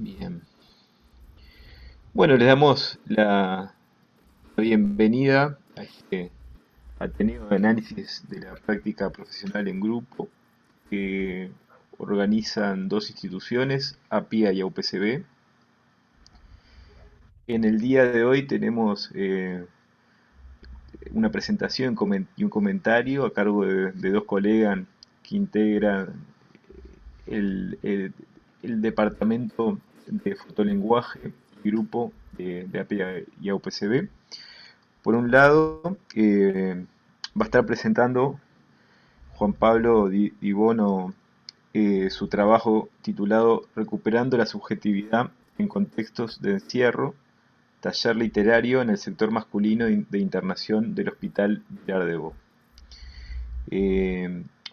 Bien. Bueno, les damos la bienvenida a este Ateneo de Análisis de la Práctica Profesional en Grupo que organizan dos instituciones, APIA y AUPCB. En el día de hoy tenemos una presentación y un comentario a cargo de dos colegas que integran el departamento de fotolenguaje y grupo de APIA y AUPCB. Por un lado, va a estar presentando Juan Pablo Dibono su trabajo titulado Recuperando la subjetividad en contextos de encierro, taller literario en el sector masculino de internación del Hospital Vilar de Bo.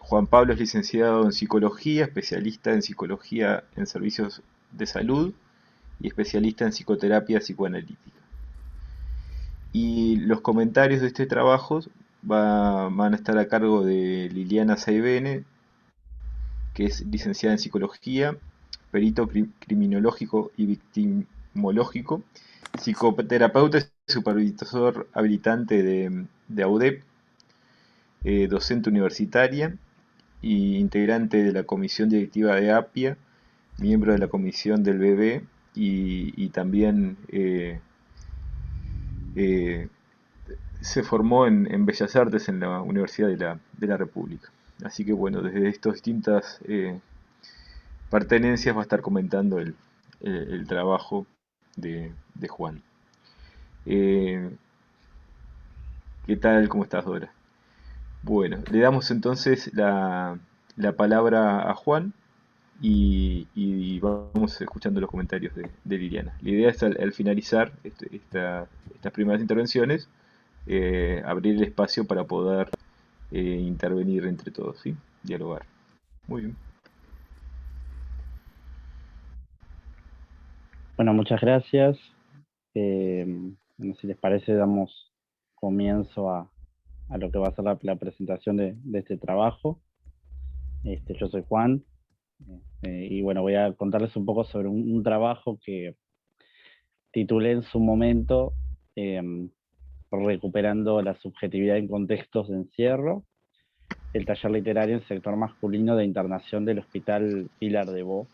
Juan Pablo es licenciado en psicología, especialista en psicología en servicios de salud y especialista en psicoterapia psicoanalítica. Y los comentarios de este trabajo van a estar a cargo de Liliana Saibene, que es licenciada en psicología, perito criminológico y victimológico, psicoterapeuta y supervisor habilitante de AUDEP, docente universitaria y integrante de la comisión directiva de APIA, miembro de la comisión del BB y también eh, se formó en Bellas Artes en la Universidad de la República. Así que bueno, desde estas distintas pertenencias va a estar comentando el trabajo de Juan. Eh, ¿Qué tal? ¿Cómo estás, Dora? Bueno, le damos entonces la palabra a Juan y vamos escuchando los comentarios de Liliana. La idea es al finalizar estas primeras intervenciones, abrir el espacio para poder intervenir entre todos, ¿sí? Dialogar. Muy bien. Bueno, muchas gracias. Bueno, si les parece, damos comienzo a lo que va a ser la presentación de este trabajo. Yo soy Juan, y bueno, voy a contarles un poco sobre un trabajo que titulé en su momento eh, Recuperando la subjetividad en contextos de encierro, el taller literario en sector masculino de internación del Hospital Pilar de Bo.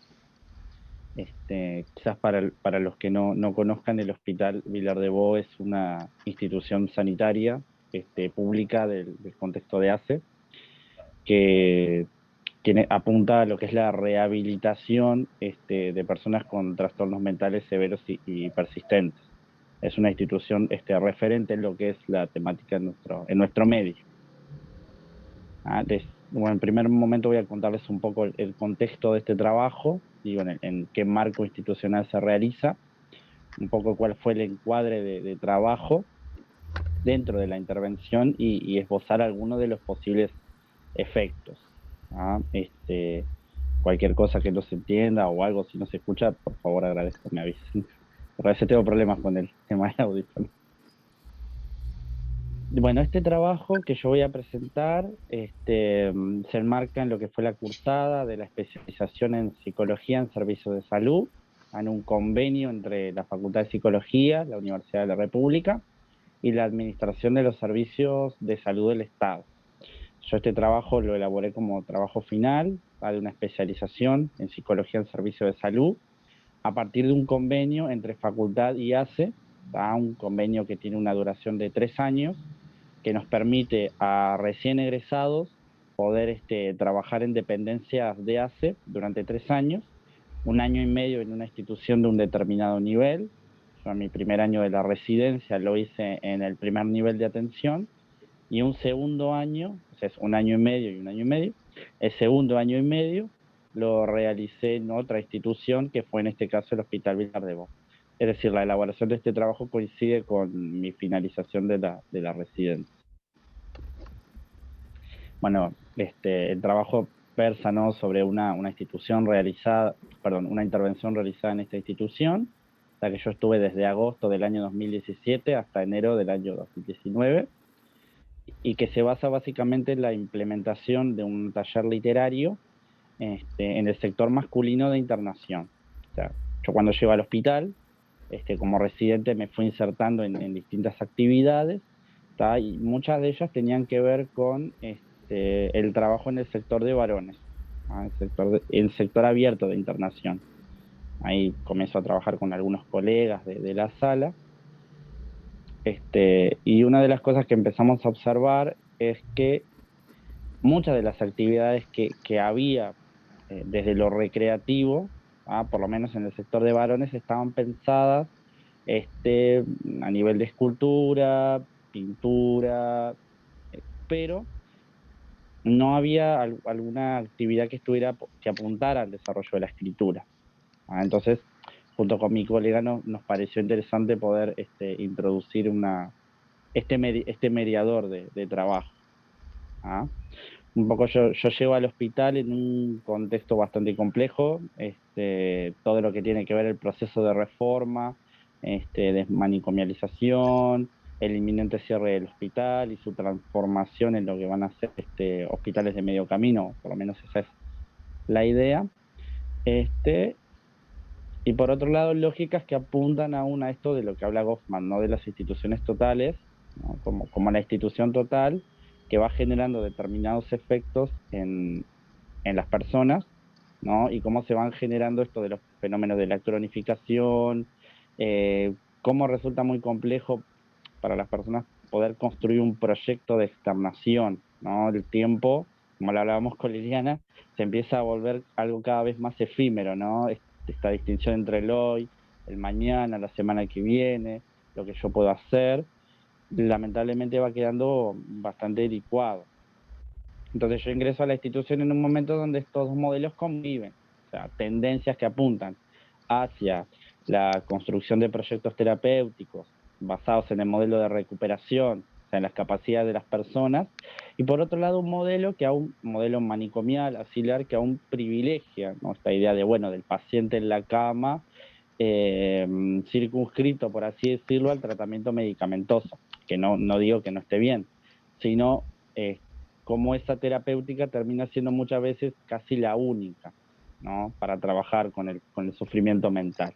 Quizás para los que no conozcan, el Hospital Vilar de Bo es una institución sanitaria pública del contexto de ACE, que apunta a lo que es la rehabilitación de personas con trastornos mentales severos y persistentes. Es una institución referente en lo que es la temática en nuestro medio. Bueno, en primer momento voy a contarles un poco el contexto de este trabajo, digo, en qué marco institucional se realiza, un poco cuál fue el encuadre de trabajo dentro de la intervención y esbozar algunos de los posibles efectos. ¿Ah? Cualquier cosa que no se entienda o algo, si no se escucha, por favor agradezco, me avisen. Porque a veces tengo problemas con el tema del audífono. Bueno, este trabajo que yo voy a presentar se enmarca en lo que fue la cursada de la especialización en psicología en servicios de salud, en un convenio entre la Facultad de Psicología, la Universidad de la República y la Administración de los Servicios de Salud del Estado. Yo este trabajo lo elaboré como trabajo final de una especialización en psicología en servicios de salud a partir de un convenio entre Facultad y ACE, un convenio que tiene una duración de 3 años, que nos permite a recién egresados poder trabajar en dependencias de ACE durante 3 años, 1 año y medio en una institución de un determinado nivel. Yo en mi primer año de la residencia lo hice en el primer nivel de atención y un segundo año, o sea, es 1 año y medio y 1 año y medio, el segundo año y medio lo realicé en otra institución que fue en este caso el Hospital Vilar de Bo. Es decir, la elaboración de este trabajo coincide con mi finalización de la residencia. Bueno, el trabajo versa, ¿no?, sobre una institución realizada, perdón, una intervención realizada en esta institución, la que yo estuve desde agosto del año 2017 hasta enero del año 2019, y que se basa básicamente en la implementación de un taller literario en el sector masculino de internación. O sea, yo cuando llego al hospital, como residente me fui insertando en distintas actividades, ¿tá? Y muchas de ellas tenían que ver con el trabajo en el sector de varones, ¿ah? El sector abierto de internación. Ahí comienzo a trabajar con algunos colegas de la sala. Y una de las cosas que empezamos a observar es que muchas de las actividades que había desde lo recreativo, por lo menos en el sector de varones, estaban pensadas a nivel de escultura, pintura, pero no había alguna actividad que que apuntara al desarrollo de la escritura. Entonces, junto con mi colega nos pareció interesante poder introducir este mediador de trabajo. ¿Ah? Un poco yo llego al hospital en un contexto bastante complejo, todo lo que tiene que ver el proceso de reforma, desmanicomialización, el inminente cierre del hospital y su transformación en lo que van a ser hospitales de medio camino, por lo menos esa es la idea. Y por otro lado, lógicas que apuntan aún a esto de lo que habla Goffman, ¿no? De las instituciones totales, ¿no? Como la institución total que va generando determinados efectos en las personas, ¿no? Y cómo se van generando esto de los fenómenos de la cronificación, cómo resulta muy complejo para las personas poder construir un proyecto de externación, ¿no? El tiempo, como lo hablábamos con Liliana, se empieza a volver algo cada vez más efímero, ¿no? Esta distinción entre el hoy, el mañana, la semana que viene, lo que yo puedo hacer, lamentablemente va quedando bastante licuado. Entonces yo ingreso a la institución en un momento donde estos dos modelos conviven, o sea, tendencias que apuntan hacia la construcción de proyectos terapéuticos basados en el modelo de recuperación, o sea, en las capacidades de las personas, y por otro lado un modelo manicomial, asilar, que aún privilegia, ¿no? Esta idea de, bueno, del paciente en la cama, eh, circunscrito, por así decirlo, al tratamiento medicamentoso, que no digo que no esté bien, sino como esa terapéutica termina siendo muchas veces casi la única, ¿no? Para trabajar con el sufrimiento mental.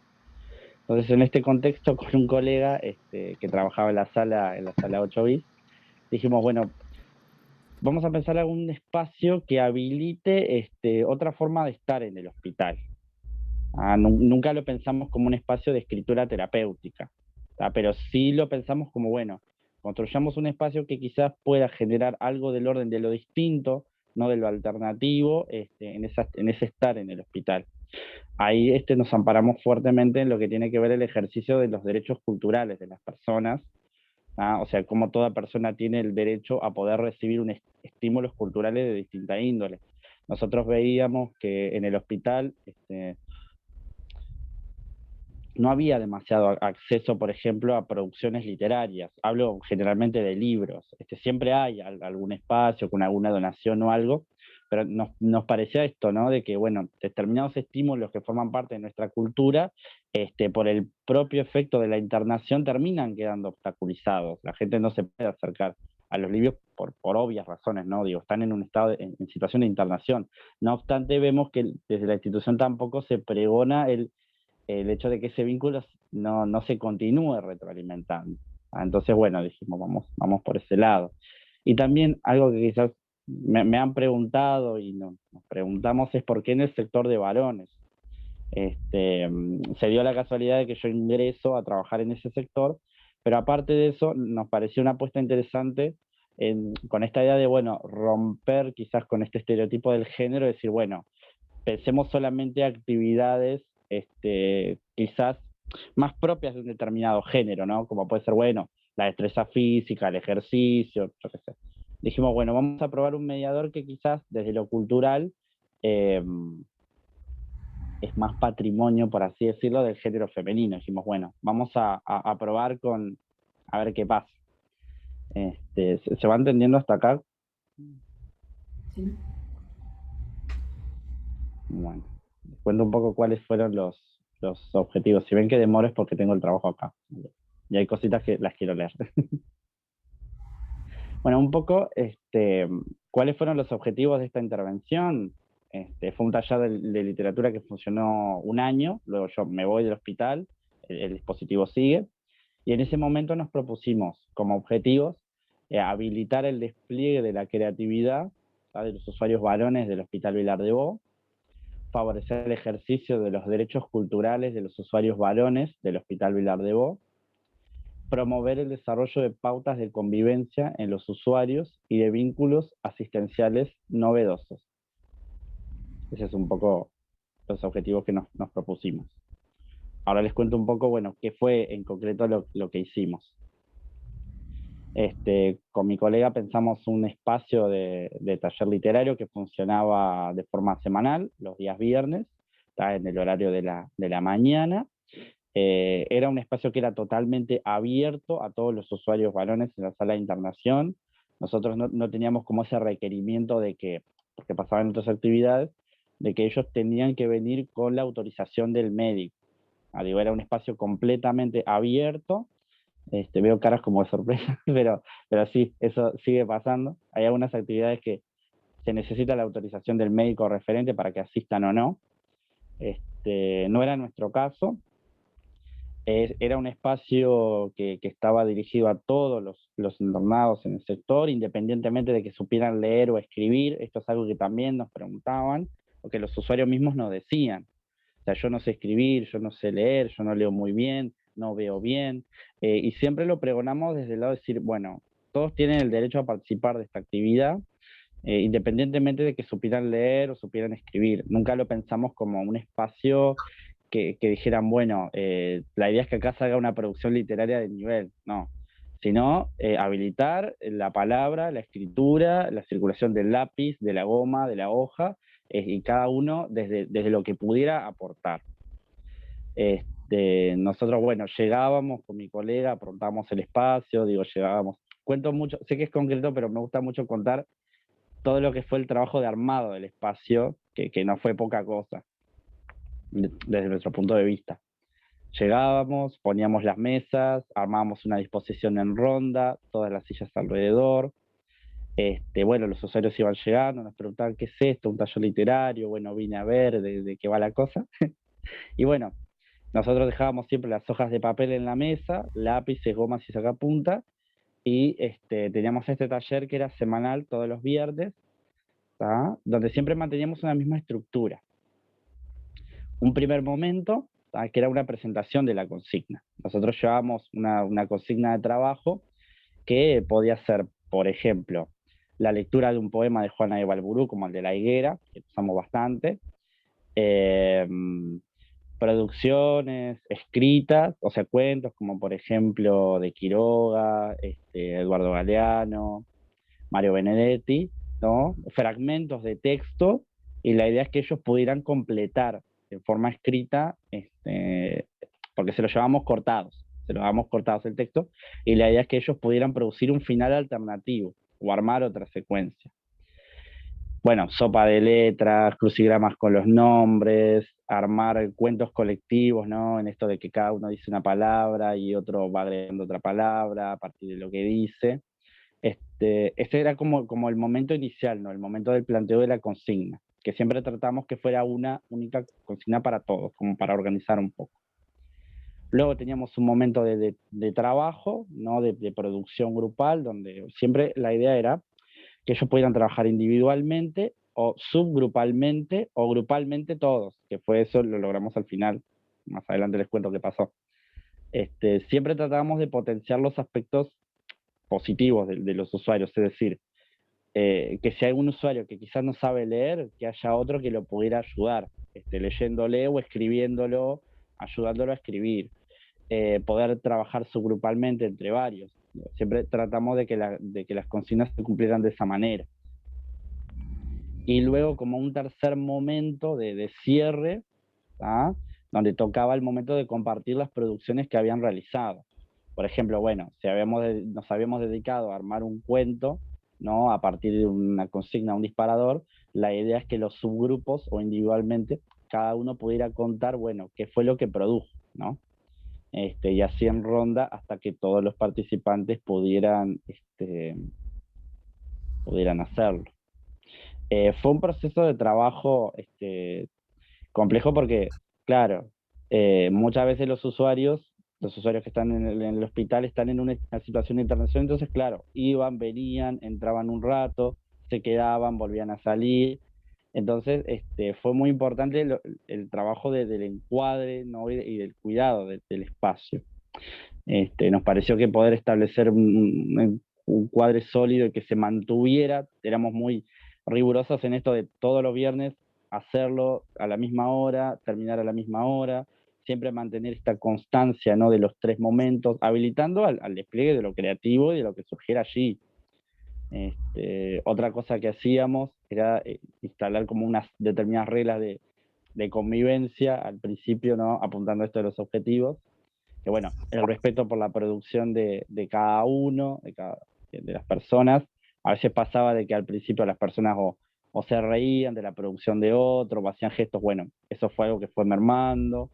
Entonces, en este contexto, con un colega que trabajaba en la sala 8 bis, dijimos, bueno, vamos a pensar algún espacio que habilite otra forma de estar en el hospital. Nunca lo pensamos como un espacio de escritura terapéutica, pero sí lo pensamos como, bueno, construyamos un espacio que quizás pueda generar algo del orden de lo distinto, no de lo alternativo, en ese estar en el hospital. Ahí nos amparamos fuertemente en lo que tiene que ver el ejercicio de los derechos culturales de las personas, o sea, cómo toda persona tiene el derecho a poder recibir estímulos culturales de distinta índole. Nosotros veíamos que en el hospital no había demasiado acceso, por ejemplo, a producciones literarias. Hablo generalmente de libros. Siempre hay algún espacio con alguna donación o algo, pero nos parecía esto, ¿no? De que, bueno, determinados estímulos que forman parte de nuestra cultura, por el propio efecto de la internación, terminan quedando obstaculizados. La gente no se puede acercar a los libros por obvias razones, ¿no? Digo, están en un estado, en situación de internación. No obstante, vemos que desde la institución tampoco se pregona el hecho de que ese vínculo no se continúe retroalimentando. Entonces, bueno, dijimos, vamos por ese lado. Y también algo que quizás me han preguntado y nos preguntamos es por qué en el sector de varones. Se dio la casualidad de que yo ingreso a trabajar en ese sector, pero aparte de eso nos pareció una apuesta interesante con esta idea de, bueno, romper quizás con este estereotipo del género, decir, bueno, pensemos solamente actividades quizás más propias de un determinado género, ¿no? Como puede ser, bueno, la destreza física, el ejercicio, yo qué sé. Dijimos, bueno, vamos a probar un mediador que quizás desde lo cultural es más patrimonio, por así decirlo, del género femenino. Dijimos, bueno, vamos a probar a ver qué pasa. ¿Se va entendiendo hasta acá? Sí. Bueno, les cuento un poco cuáles fueron los objetivos. Si ven que demoro es porque tengo el trabajo acá. Y hay cositas que las quiero leer. Bueno, un poco, ¿cuáles fueron los objetivos de esta intervención? Fue un taller de literatura que funcionó un año, luego yo me voy del hospital, el dispositivo sigue, y en ese momento nos propusimos como objetivos habilitar el despliegue de la creatividad, ¿sabes?, de los usuarios varones del Hospital Vilar de Bo, favorecer el ejercicio de los derechos culturales de los usuarios varones del Hospital Vilar de Bo, promover el desarrollo de pautas de convivencia en los usuarios y de vínculos asistenciales novedosos. Ese es un poco los objetivos que nos propusimos. Ahora les cuento un poco, bueno, qué fue en concreto lo que hicimos. Con mi colega pensamos un espacio de taller literario que funcionaba de forma semanal, los días viernes, está en el horario de la mañana. Era un espacio que era totalmente abierto a todos los usuarios varones en la sala de internación. Nosotros no teníamos como ese requerimiento de que, porque pasaban otras actividades, de que ellos tenían que venir con la autorización del médico. Era un espacio completamente abierto. Veo caras como de sorpresa, pero sí, eso sigue pasando. Hay algunas actividades que se necesita la autorización del médico referente para que asistan o no. No era nuestro caso. Era un espacio que estaba dirigido a todos los internados en el sector, independientemente de que supieran leer o escribir. Esto es algo que también nos preguntaban, o que los usuarios mismos nos decían. O sea, yo no sé escribir, yo no sé leer, yo no leo muy bien, no veo bien. Y siempre lo pregonamos desde el lado de decir, bueno, todos tienen el derecho a participar de esta actividad, independientemente de que supieran leer o supieran escribir. Nunca lo pensamos como un espacio que dijeran, bueno, la idea es que acá salga una producción literaria de nivel. No, sino habilitar la palabra, la escritura, la circulación del lápiz, de la goma, de la hoja, y cada uno desde lo que pudiera aportar. Nosotros, bueno, llegábamos con mi colega, aprontábamos el espacio, llegábamos, cuento mucho, sé que es concreto, pero me gusta mucho contar todo lo que fue el trabajo de armado del espacio, que no fue poca cosa, desde nuestro punto de vista. Llegábamos, poníamos las mesas, armábamos una disposición en ronda, todas las sillas alrededor. Bueno, los usuarios iban llegando, nos preguntaban qué es esto, un taller literario, bueno, vine a ver de qué va la cosa. Y bueno, nosotros dejábamos siempre las hojas de papel en la mesa, lápices, gomas y sacapuntas, y teníamos este taller que era semanal todos los viernes, ¿tá?, donde siempre manteníamos una misma estructura. Un primer momento, ¿tá?, que era una presentación de la consigna. Nosotros llevábamos una consigna de trabajo que podía ser, por ejemplo, la lectura de un poema de Juana de Balburú, como el de La Higuera, que usamos bastante, producciones escritas, o sea, cuentos como por ejemplo de Quiroga, Eduardo Galeano, Mario Benedetti, ¿no?, fragmentos de texto, y la idea es que ellos pudieran completar en forma escrita, porque se lo llevamos cortados el texto, y la idea es que ellos pudieran producir un final alternativo o armar otra secuencia. Bueno, sopa de letras, crucigramas con los nombres, armar cuentos colectivos, ¿no?, en esto de que cada uno dice una palabra y otro va agregando otra palabra a partir de lo que dice. Ese era como el momento inicial, ¿no?, el momento del planteo de la consigna, que siempre tratamos que fuera una única consigna para todos, como para organizar un poco. Luego teníamos un momento de trabajo, ¿no?, de producción grupal, donde siempre la idea era que ellos pudieran trabajar individualmente o subgrupalmente o grupalmente todos, que fue eso, lo logramos al final. Más adelante les cuento qué pasó. Siempre tratábamos de potenciar los aspectos positivos de los usuarios, es decir, que si hay un usuario que quizás no sabe leer, que haya otro que lo pudiera ayudar, leyéndole o escribiéndolo, ayudándolo a escribir. Poder trabajar subgrupalmente entre varios. Siempre tratamos de que las consignas se cumplieran de esa manera. Y luego, como un tercer momento de cierre, ¿tá?, donde tocaba el momento de compartir las producciones que habían realizado. Por ejemplo, bueno, si nos habíamos dedicado a armar un cuento, ¿no?, a partir de una consigna, un disparador, la idea es que los subgrupos o individualmente, cada uno pudiera contar, bueno, qué fue lo que produjo, ¿no? Y así en ronda hasta que todos los participantes pudieran hacerlo. Fue un proceso de trabajo complejo porque, claro, muchas veces los usuarios que están en el hospital están en una situación de internación, entonces, claro, iban, venían, entraban un rato, se quedaban, volvían a salir. Entonces, fue muy importante el trabajo del encuadre, ¿no? y del cuidado del espacio. Nos pareció que poder establecer un cuadre sólido y que se mantuviera, éramos muy rigurosos en esto de todos los viernes hacerlo a la misma hora, terminar a la misma hora, siempre mantener esta constancia, ¿no? de los tres momentos, habilitando al despliegue de lo creativo y de lo que surgiera allí. Otra cosa que hacíamos era instalar como unas determinadas reglas de convivencia al principio, ¿no? apuntando a esto de los objetivos, que bueno, el respeto por la producción de cada uno, de las personas. A veces pasaba de que al principio las personas o se reían de la producción de otro, o hacían gestos, bueno, eso fue algo que fue mermando.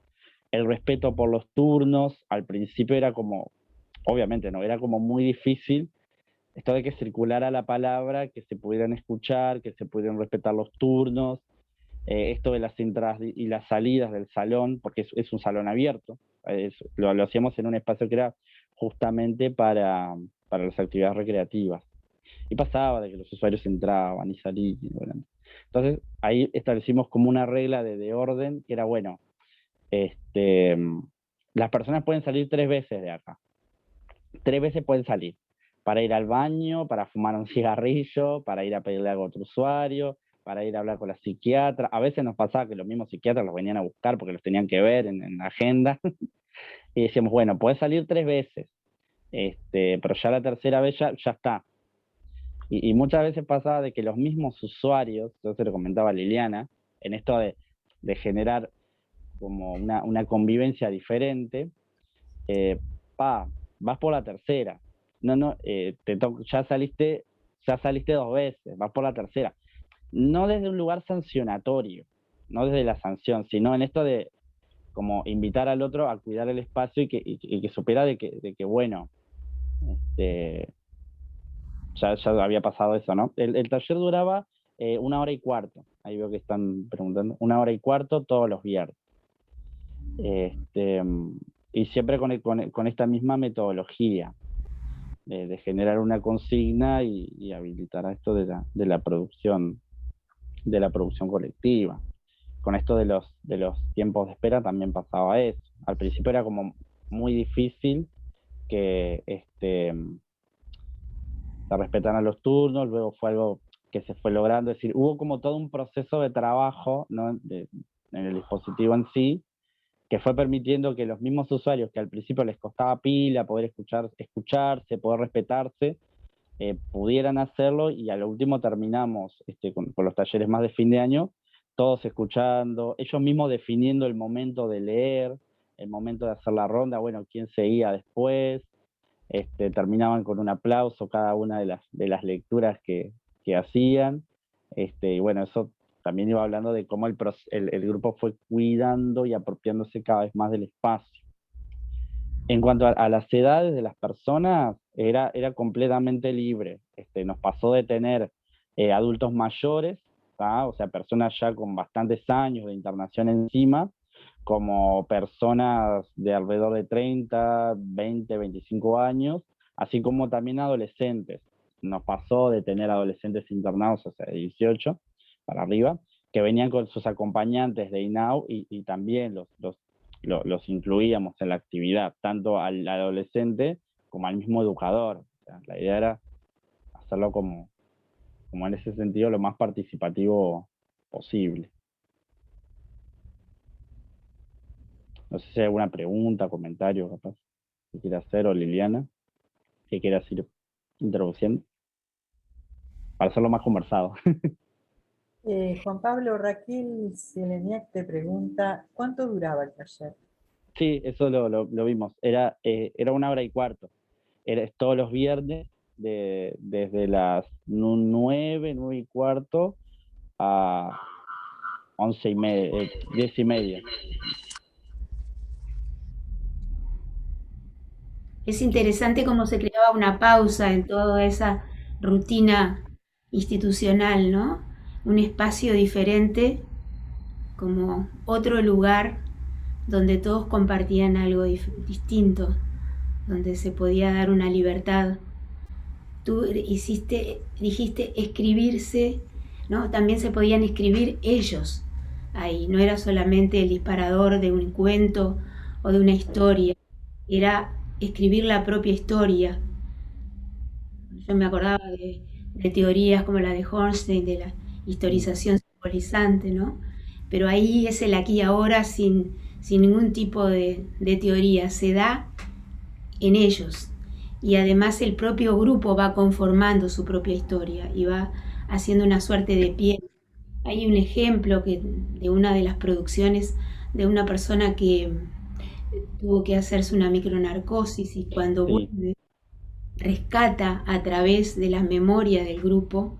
El respeto por los turnos, al principio era como, obviamente, ¿no? Era como muy difícil esto de que circulara la palabra, que se pudieran escuchar, que se pudieran respetar los turnos, esto de las entradas y las salidas del salón, porque es un salón abierto, lo hacíamos en un espacio que era justamente para las actividades recreativas. Y pasaba de que los usuarios entraban y salían. Bueno. Entonces ahí establecimos como una regla de orden que era, bueno, este, las personas pueden salir 3 veces de acá. 3 veces pueden salir. Para ir al baño, para fumar un cigarrillo, para ir a pedirle algo a otro usuario, para ir a hablar con la psiquiatra. A veces nos pasaba que los mismos psiquiatras los venían a buscar porque los tenían que ver en la agenda. Y decíamos, bueno, puedes salir 3 veces, pero ya la tercera vez ya está. Y muchas veces pasaba de que los mismos usuarios, yo se lo comentaba a Liliana, en esto de generar como una convivencia diferente, eh, vas por la tercera. No, no, ya saliste 2 veces, vas por la tercera. No desde un lugar sancionatorio, no desde la sanción, sino en esto de como invitar al otro a cuidar el espacio y que supiera de que bueno, este, ya había pasado eso, ¿no? El taller duraba 1 hora y cuarto, ahí veo que están preguntando, 1 hora y cuarto todos los viernes. Este, y siempre con esta misma metodología de generar una consigna y habilitar a esto de la producción colectiva. Con esto de los tiempos de espera también pasaba eso. Al principio era como muy difícil que se respetaran los turnos, luego fue algo que se fue logrando, es decir, hubo como todo un proceso de trabajo, ¿no? en el dispositivo en sí, que fue permitiendo que los mismos usuarios que al principio les costaba pila poder escucharse, poder respetarse, pudieran hacerlo y a lo último terminamos con los talleres más de fin de año, todos escuchando, ellos mismos definiendo el momento de leer, el momento de hacer la ronda, bueno, quién seguía después, terminaban con un aplauso cada una de las lecturas que hacían, y bueno, eso también iba hablando de cómo el grupo fue cuidando y apropiándose cada vez más del espacio. En cuanto a las edades de las personas, era completamente libre. Nos pasó de tener adultos mayores, ¿tá? O sea, personas ya con bastantes años de internación encima, como personas de alrededor de 30, 20, 25 años, así como también adolescentes. Nos pasó de tener adolescentes internados, o sea, de 18 para arriba, que venían con sus acompañantes de INAU y también los incluíamos en la actividad, tanto al adolescente como al mismo educador. O sea, la idea era hacerlo como en ese sentido lo más participativo posible. No sé si hay alguna pregunta, comentario capaz que quiera hacer, o Liliana, que quieras ir introduciendo, para hacerlo más conversado. Juan Pablo, Raquel Seleniak te pregunta, ¿cuánto duraba el taller? Sí, eso lo vimos. Era 1 hora y cuarto. Era todos los viernes, desde las 9, 9 y cuarto a 11 y media, 10 y media. Es interesante cómo se creaba una pausa en toda esa rutina institucional, ¿no? un espacio diferente, como otro lugar donde todos compartían algo distinto, donde se podía dar una libertad. Tú dijiste escribirse, ¿no? También se podían escribir ellos ahí, no era solamente el disparador de un cuento o de una historia, era escribir la propia historia. Yo me acordaba de teorías como la de Hornstein, de la historización simbolizante, ¿no? Pero ahí es el aquí y ahora sin ningún tipo de teoría, se da en ellos. Y además el propio grupo va conformando su propia historia y va haciendo una suerte de pie. Hay un ejemplo de una de las producciones de una persona que tuvo que hacerse una micronarcosis y cuando Sí, vuelve rescata a través de la memoria del grupo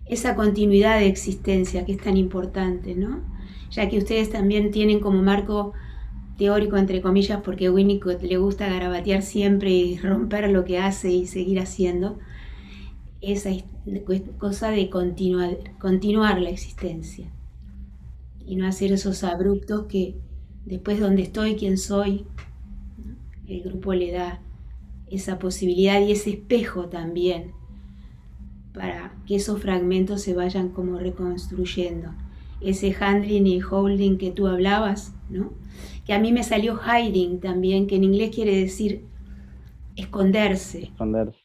esa continuidad de existencia que es tan importante, ¿no? Ya que ustedes también tienen como marco teórico, entre comillas, porque a Winnicott le gusta garabatear siempre y romper lo que hace y seguir haciendo, esa cosa de continuar la existencia y no hacer esos abruptos que después donde estoy, quién soy, ¿no? El grupo le da esa posibilidad y ese espejo también para que esos fragmentos se vayan como reconstruyendo. Ese handling y holding que tú hablabas, ¿no? Que a mí me salió hiding también, que en inglés quiere decir esconderse, esconderse.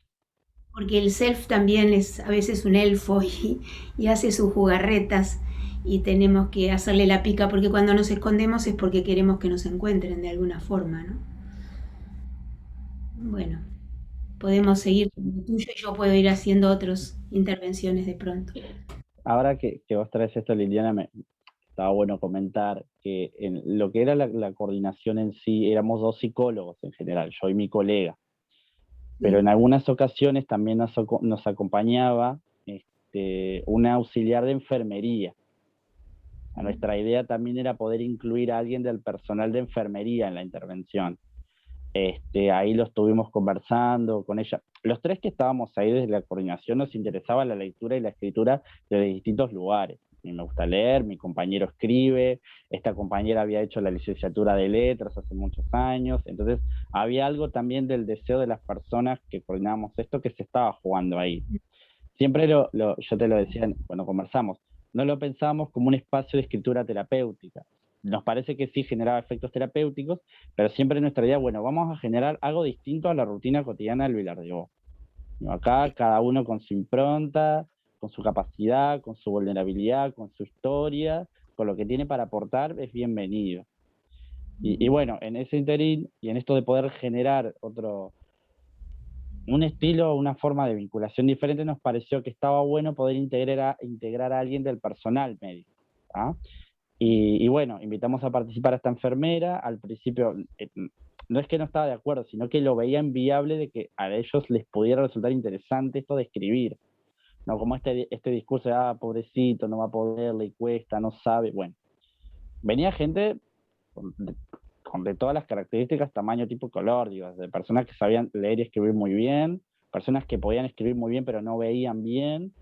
porque el self también es a veces un elfo y hace sus jugarretas y tenemos que hacerle la pica porque cuando nos escondemos es porque queremos que nos encuentren de alguna forma, ¿no? Bueno, podemos seguir con lo tuyo y yo puedo ir haciendo otras intervenciones de pronto. Ahora que vos traes esto, Liliana, estaba bueno comentar que en lo que era la coordinación en sí, éramos dos psicólogos en general, yo y mi colega, pero Sí. en algunas ocasiones también nos acompañaba una auxiliar de enfermería. Nuestra idea también era poder incluir a alguien del personal de enfermería en la intervención. Ahí lo estuvimos conversando con ella. Los tres que estábamos ahí desde la coordinación nos interesaba la lectura y la escritura de distintos lugares. A mí me gusta leer, mi compañero escribe, esta compañera había hecho la licenciatura de letras hace muchos años, entonces había algo también del deseo de las personas que coordinábamos esto que se estaba jugando ahí. Siempre yo te lo decía cuando conversamos, no lo pensábamos como un espacio de escritura terapéutica. Nos parece que sí generaba efectos terapéuticos, pero siempre nuestra idea, bueno, vamos a generar algo distinto a la rutina cotidiana del Vilardebó. Acá cada uno con su impronta, con su capacidad, con su vulnerabilidad, con su historia, con lo que tiene para aportar, es bienvenido. Y bueno, en ese interín y en esto de poder generar un estilo, una forma de vinculación diferente, nos pareció que estaba bueno poder integrar a alguien del personal médico. ¿Ah? Y bueno, invitamos a participar a esta enfermera. Al principio, no es que no estaba de acuerdo, sino que lo veía inviable de que a ellos les pudiera resultar interesante esto de escribir. No como este discurso de, pobrecito, no va a poder, le cuesta, no sabe. Bueno, venía gente con de todas las características, tamaño, tipo, color, digo, de personas que sabían leer y escribir muy bien, personas que podían escribir muy bien pero no veían bien,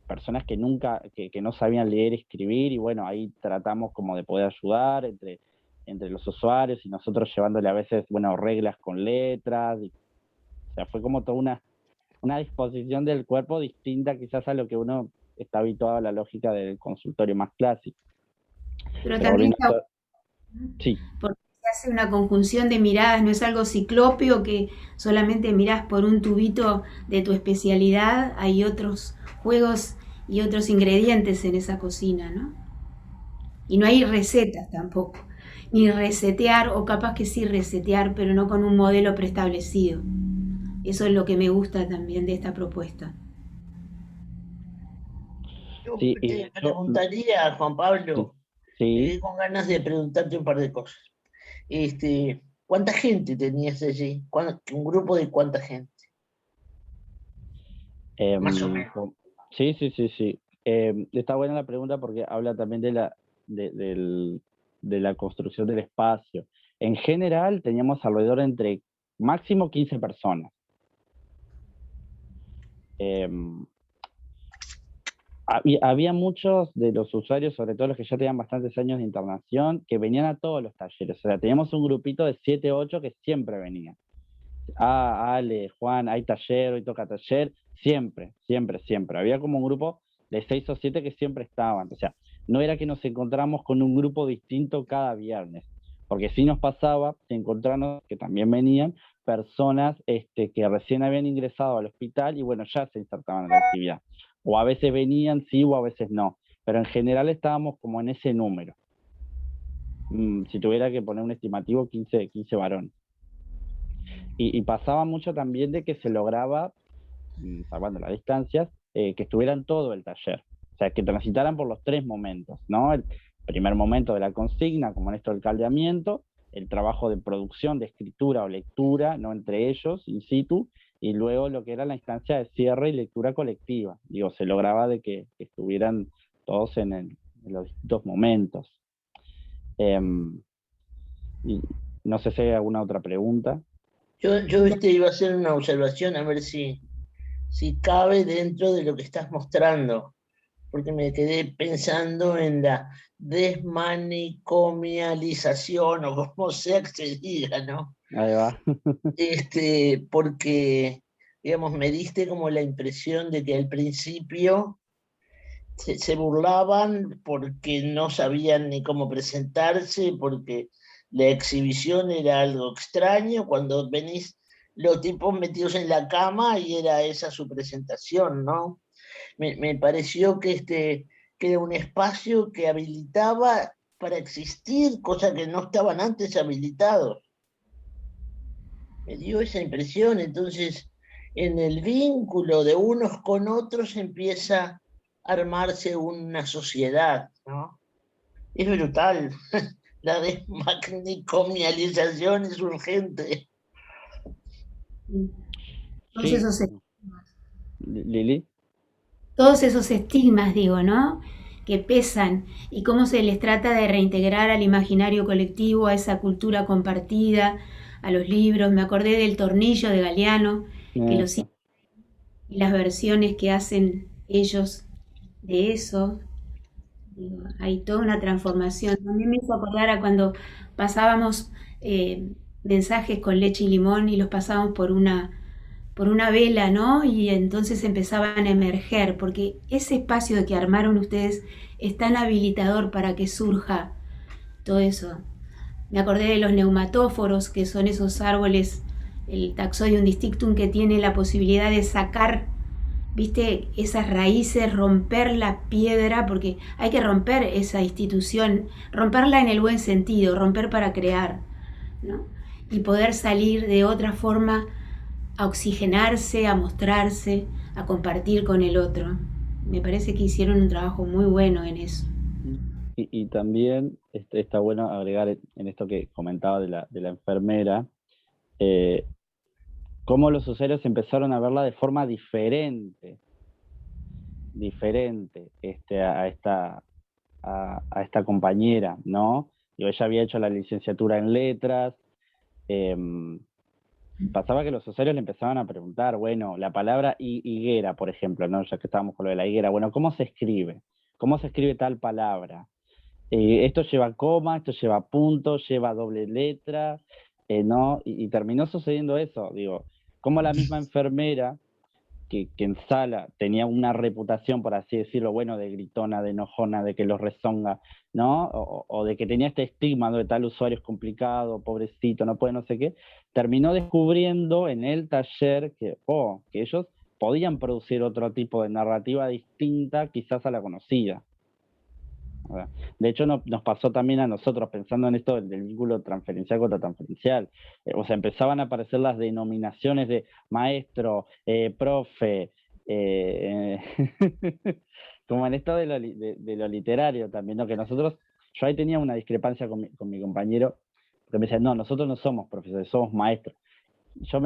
personas que no sabían leer y escribir, y bueno, ahí tratamos como de poder ayudar entre los usuarios y nosotros llevándole a veces, bueno, reglas con letras, o sea, fue como toda una disposición del cuerpo distinta quizás a lo que uno está habituado a la lógica del consultorio más clásico. Pero Pero también volviendo está, a sí, porque se hace una conjunción de miradas, no es algo ciclópeo que solamente mirás por un tubito de tu especialidad, hay otros juegos y otros ingredientes en esa cocina, ¿no? Y no hay recetas tampoco, ni resetear, o capaz que sí resetear, pero no con un modelo preestablecido. Eso es lo que me gusta también de esta propuesta. Yo sí, y de te hecho, preguntaría, Juan sí, Pablo, me sí. quedé con ganas de preguntarte un par de cosas. ¿Cuánta gente tenías allí? ¿Un grupo de cuánta gente? Más o menos. Sí, sí, sí, sí. Está buena la pregunta porque habla también de la construcción del espacio. En general teníamos alrededor entre máximo 15 personas. Había muchos de los usuarios, sobre todo los que ya tenían bastantes años de internación, que venían a todos los talleres. O sea, teníamos un grupito de 7, 8 que siempre venían. Ale, Juan, hay taller, hoy toca taller, siempre, siempre, siempre. Había como un grupo de 6 o 7 que siempre estaban. O sea, no era que nos encontramos con un grupo distinto cada viernes, porque sí nos pasaba de encontrarnos, que también venían, personas que recién habían ingresado al hospital y bueno, ya se insertaban en la actividad. O a veces venían, sí, o a veces no. Pero en general estábamos como en ese número. Si tuviera que poner un estimativo, 15 varones. Y pasaba mucho también de que se lograba, salvando las distancias, que estuvieran todo el taller. O sea, que transitaran por los 3 momentos, ¿no? El primer momento de la consigna, como en esto del caldeamiento, el trabajo de producción, de escritura o lectura, no entre ellos, in situ, y luego lo que era la instancia de cierre y lectura colectiva. Digo, se lograba de que estuvieran todos en los distintos momentos. Y no sé si hay alguna otra pregunta. Yo iba a hacer una observación a ver si cabe dentro de lo que estás mostrando, porque me quedé pensando en la desmanicomialización, o como sea que se diga, ¿no? Ahí va. Porque, digamos, me diste como la impresión de que al principio se burlaban porque no sabían ni cómo presentarse, porque la exhibición era algo extraño, cuando venís los tipos metidos en la cama y era esa su presentación, ¿no? Me pareció que era un espacio que habilitaba para existir, cosa que no estaban antes habilitados. Me dio esa impresión. Entonces, en el vínculo de unos con otros empieza a armarse una sociedad, ¿no? Es brutal. La desmanicomialización es urgente. Todos Sí. esos, Lili. todos esos estigmas, digo, ¿no? Que pesan y cómo se les trata de reintegrar al imaginario colectivo, a esa cultura compartida, a los libros. Me acordé del Tornillo de Galeano, que los Eso. y las versiones que hacen ellos de eso. Digo, hay toda una transformación. También me hizo acordar a cuando pasábamos mensajes con leche y limón y los pasábamos por una vela, ¿no? Y entonces empezaban a emerger, porque ese espacio que armaron ustedes es tan habilitador para que surja todo eso. Me acordé de los neumatóforos, que son esos árboles, el Taxodium distinctum, que tiene la posibilidad de sacar, viste, esas raíces, romper la piedra, porque hay que romper esa institución, romperla en el buen sentido, romper para crear, ¿no? Y poder salir de otra forma a oxigenarse, a mostrarse, a compartir con el otro. Me parece que hicieron un trabajo muy bueno en eso. Y también está bueno agregar en esto que comentaba de la enfermera, cómo los usuarios empezaron a verla de forma diferente a esta compañera, ¿no? Digo, ella había hecho la licenciatura en letras. Pasaba que los usuarios le empezaban a preguntar, bueno, la palabra higuera, por ejemplo, ¿no? Ya que estábamos con lo de la higuera, bueno, ¿cómo se escribe? ¿Cómo se escribe tal palabra? Esto lleva coma, esto lleva punto, lleva doble letra, ¿no? Y terminó sucediendo eso, digo, como la misma enfermera que en sala tenía una reputación, por así decirlo, bueno, de gritona, de enojona, de que los rezonga, ¿no? O de que tenía este estigma, ¿no? De tal usuario es complicado, pobrecito, no puede no sé qué, terminó descubriendo en el taller que ellos podían producir otro tipo de narrativa distinta quizás a la conocida. De hecho, nos pasó también a nosotros, pensando en esto del vínculo transferencial contra transferencial. O sea, empezaban a aparecer las denominaciones de maestro, profe, como en esto de lo literario también, ¿no? Que nosotros, yo ahí tenía una discrepancia con mi compañero, porque me decía, no, nosotros no somos profesores, somos maestros.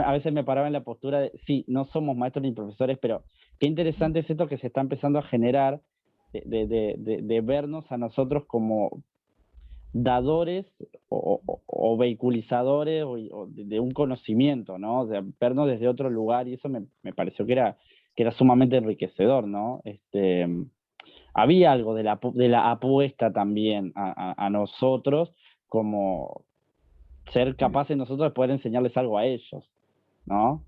A veces me paraba en la postura de, sí, no somos maestros ni profesores, pero qué interesante es esto que se está empezando a generar de vernos a nosotros como dadores o vehiculizadores de un conocimiento, ¿no? O sea, vernos desde otro lugar, y eso me pareció que era sumamente enriquecedor, ¿no? había algo de la apuesta también a nosotros, como ser capaces nosotros de poder enseñarles algo a ellos, ¿no?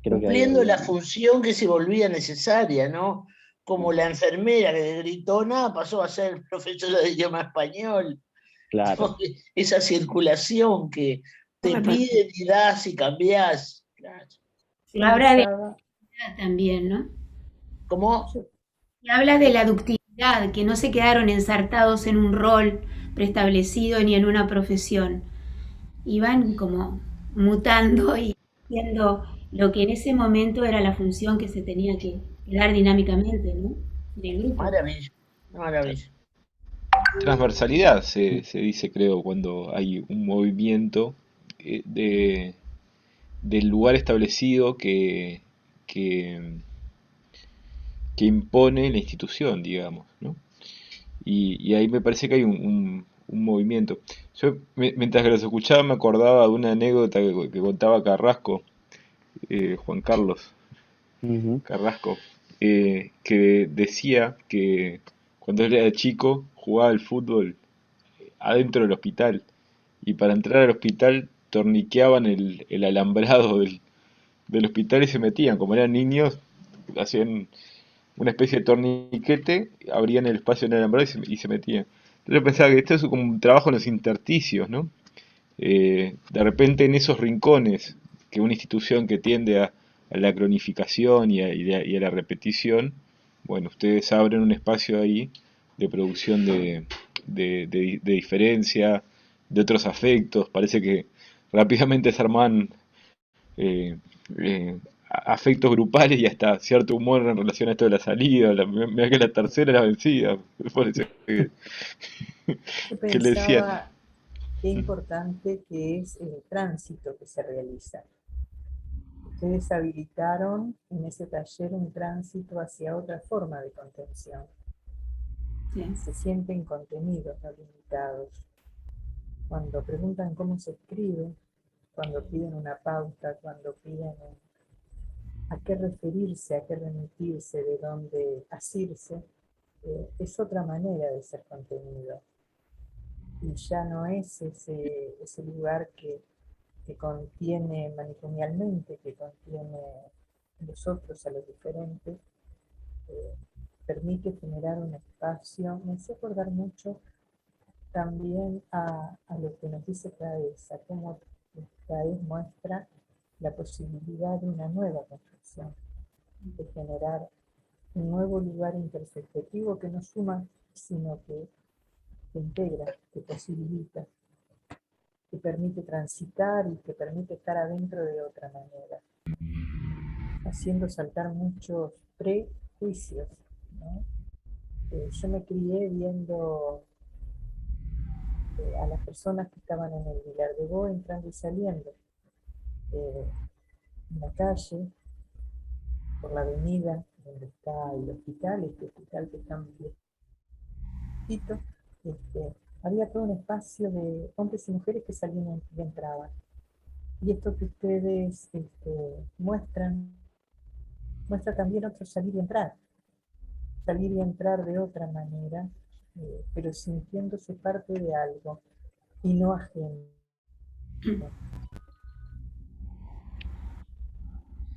Creo que Cumpliendo la función que se volvía necesaria, ¿no? Como la enfermera que de gritona pasó a ser profesora de idioma español. claro. Esa circulación que te piden y das y cambiás. Claro. Lo habla de Pensaba, también, ¿no? ¿Cómo? yo, Y habla de yo la ductilidad, que no se quedaron ensartados en un rol preestablecido ni en una profesión. Iban como mutando y haciendo lo que en ese momento era la función que se tenía que dar dinámicamente, ¿no? En el grupo. Maravilla, maravilla. Transversalidad se dice, creo, cuando hay un movimiento del lugar establecido que, que impone la institución, digamos, ¿no? Y ahí me parece que hay un movimiento. Yo, mientras que los escuchaba, me acordaba de una anécdota que contaba Carrasco, Juan Carlos Ujú. Carrasco, que decía que cuando él era chico jugaba al fútbol adentro del hospital y para entrar al hospital torniqueaban el alambrado del hospital y se metían, como eran niños, hacían una especie de torniquete, abrían el espacio en el alambrado y se metían. Entonces yo pensaba que esto es como un trabajo en los intersticios, ¿no? De repente en esos rincones que una institución que tiende a la cronificación y a la repetición, bueno, ustedes abren un espacio ahí de producción de diferencia, de otros afectos, parece que rápidamente se arman eh, eh, afectos grupales y hasta cierto humor en relación a esto de la salida, mira que la tercera es la vencida, parece yo que le decían. pensaba qué importante que es el tránsito que se realiza. Ustedes habilitaron en ese taller un tránsito hacia otra forma de contención. Sí. Se sienten contenidos, no limitados. Cuando preguntan cómo se escribe, cuando piden una pauta, cuando piden a qué referirse, a qué remitirse, de dónde asirse, es otra manera de ser contenido. Y ya no es ese lugar que contiene manicomialmente, que contiene a los otros, a los diferentes, eh, permite generar un espacio. Me hace acordar mucho también a lo que nos dice Caes, a cómo Caes muestra la posibilidad de una nueva construcción, de generar un nuevo lugar intersubjetivo que no suma, sino que integra, que posibilita, que permite transitar y que permite estar adentro de otra manera, haciendo saltar muchos prejuicios, ¿no? Yo me crié viendo a las personas que estaban en el Vilar de Bo entrando y saliendo en la calle, por la avenida donde está el hospital, este hospital que está viejito, había todo un espacio de hombres y mujeres que salían y entraban. Y esto que ustedes muestran, muestra también otro salir y entrar de otra manera, pero sintiéndose parte de algo y no ajeno.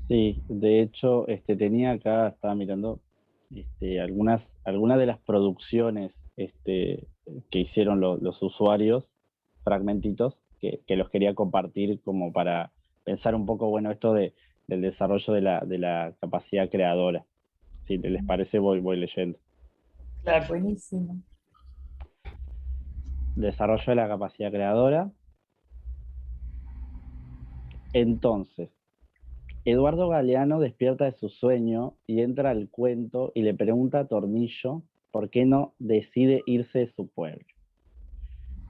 Sí, de hecho, tenía acá, estaba mirando algunas de las producciones que hicieron los usuarios, fragmentitos, que los quería compartir como para pensar un poco, bueno, esto del desarrollo de la capacidad creadora. Si les parece, voy leyendo. Claro. Buenísimo. Desarrollo de la capacidad creadora. Entonces, Eduardo Galeano despierta de su sueño y entra al cuento y le pregunta a Tornillo por qué no decide irse de su pueblo.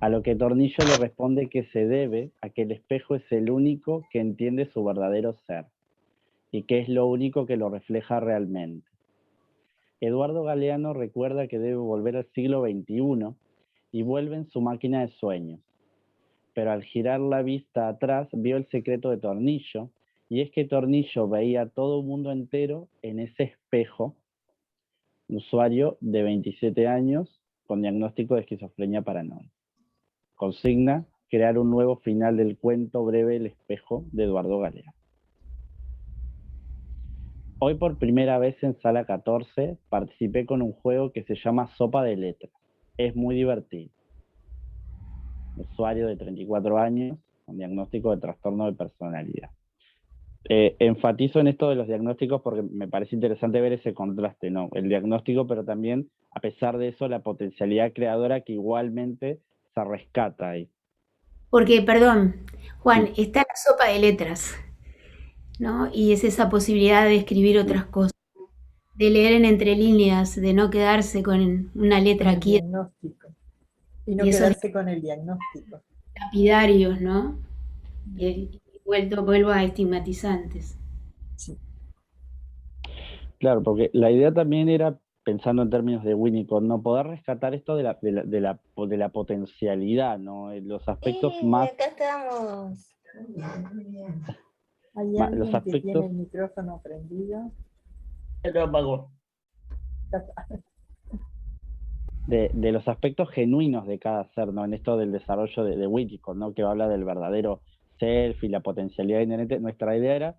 A lo que Tornillo le responde que se debe a que el espejo es el único que entiende su verdadero ser y que es lo único que lo refleja realmente. Eduardo Galeano recuerda que debe volver al siglo XXI y vuelve en su máquina de sueños. Pero al girar la vista atrás vio el secreto de Tornillo, y es que Tornillo veía todo el mundo entero en ese espejo un usuario de 27 años con diagnóstico de esquizofrenia paranoide. Consigna crear un nuevo final del cuento breve El espejo de Eduardo Galeano. Hoy por primera vez en Sala 14 participé con un juego que se llama Sopa de Letras. Es muy divertido. Usuario de 34 años con diagnóstico de trastorno de personalidad. Enfatizo en esto de los diagnósticos porque me parece interesante ver ese contraste, ¿no? El diagnóstico, pero también, a pesar de eso, la potencialidad creadora que igualmente se rescata ahí. Porque, perdón, Juan, está la sopa de letras, ¿no? Y es esa posibilidad de escribir otras cosas, de leer en entre líneas, de no quedarse con una letra el aquí. diagnóstico. Y no Y esos quedarse con el diagnóstico. lapidarios, ¿no? Y vuelvo a estigmatizantes. Sí. Claro, porque la idea también era, pensando en términos de Winnicott, ¿no? Poder rescatar esto de la potencialidad, ¿no? Los aspectos más... acá estamos. ¿Hay los alguien que aspectos... tiene el micrófono prendido? Se lo apagó. De los aspectos genuinos de cada ser, ¿no? En esto del desarrollo de Winnicott, ¿no? Que habla del verdadero self y la potencialidad inherente. Nuestra idea era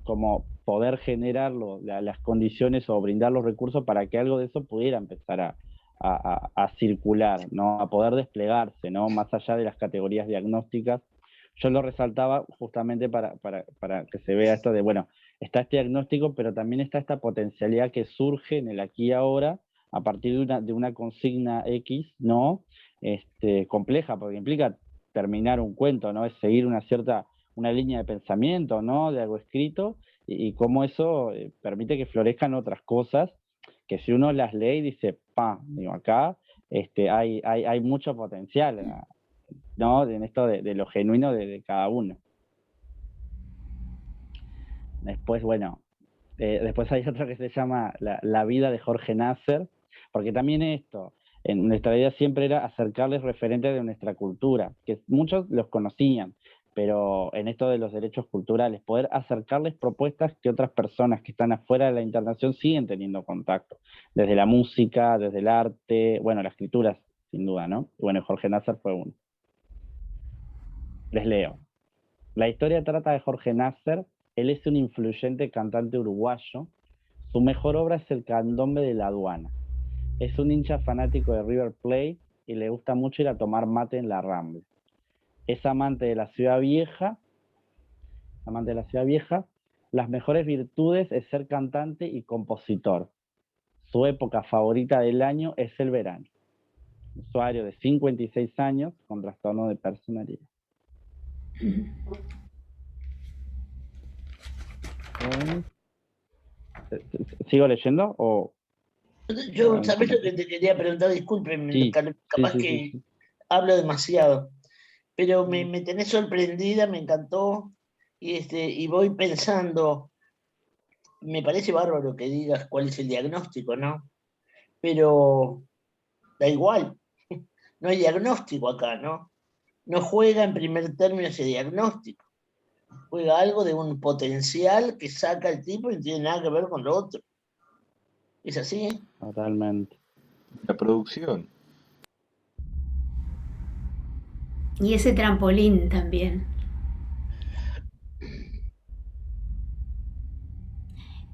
como poder generar las condiciones o brindar los recursos para que algo de eso pudiera empezar a circular, ¿no? A poder desplegarse, ¿no? Más allá de las categorías diagnósticas. Yo lo resaltaba justamente para que se vea esto de, bueno, está este diagnóstico, pero también está esta potencialidad que surge en el aquí y ahora a partir de una consigna X, ¿no? Compleja, porque implica terminar un cuento, ¿no? Es seguir una línea de pensamiento, ¿no? De algo escrito, y cómo eso permite que florezcan otras cosas, que si uno las lee y dice, digo, acá hay mucho potencial, ¿no? En esto de lo genuino de cada uno. Después, bueno, después hay otro que se llama La vida de Jorge Nasser, porque también esto, en nuestra idea siempre era acercarles referentes de nuestra cultura, que muchos los conocían, pero en esto de los derechos culturales, poder acercarles propuestas que otras personas que están afuera de la internación siguen teniendo contacto, desde la música, desde el arte, bueno, la escritura, sin duda, ¿no? Y bueno, Jorge Nasser fue uno. Les leo. La historia trata de Jorge Nasser. Él es un influyente cantante uruguayo. Su mejor obra es El candombe de la aduana. Es un hincha fanático de River Plate y le gusta mucho ir a tomar mate en la Rambla. Es amante de la ciudad vieja. Las mejores virtudes es ser cantante y compositor. Su época favorita del año es el verano. Usuario de 56 años con trastorno de personalidad. ¿Sigo leyendo o...? Yo, ¿sabés lo que te quería preguntar? Discúlpeme, Sí, capaz sí. que hablo demasiado, pero me tenés sorprendida, me encantó, y voy pensando, me parece bárbaro que digas cuál es el diagnóstico, ¿no? Pero da igual, no hay diagnóstico acá, ¿no? No juega en primer término ese diagnóstico, juega algo de un potencial que saca el tipo y no tiene nada que ver con lo otro. ¿Es así? Totalmente. La producción. Y ese trampolín también.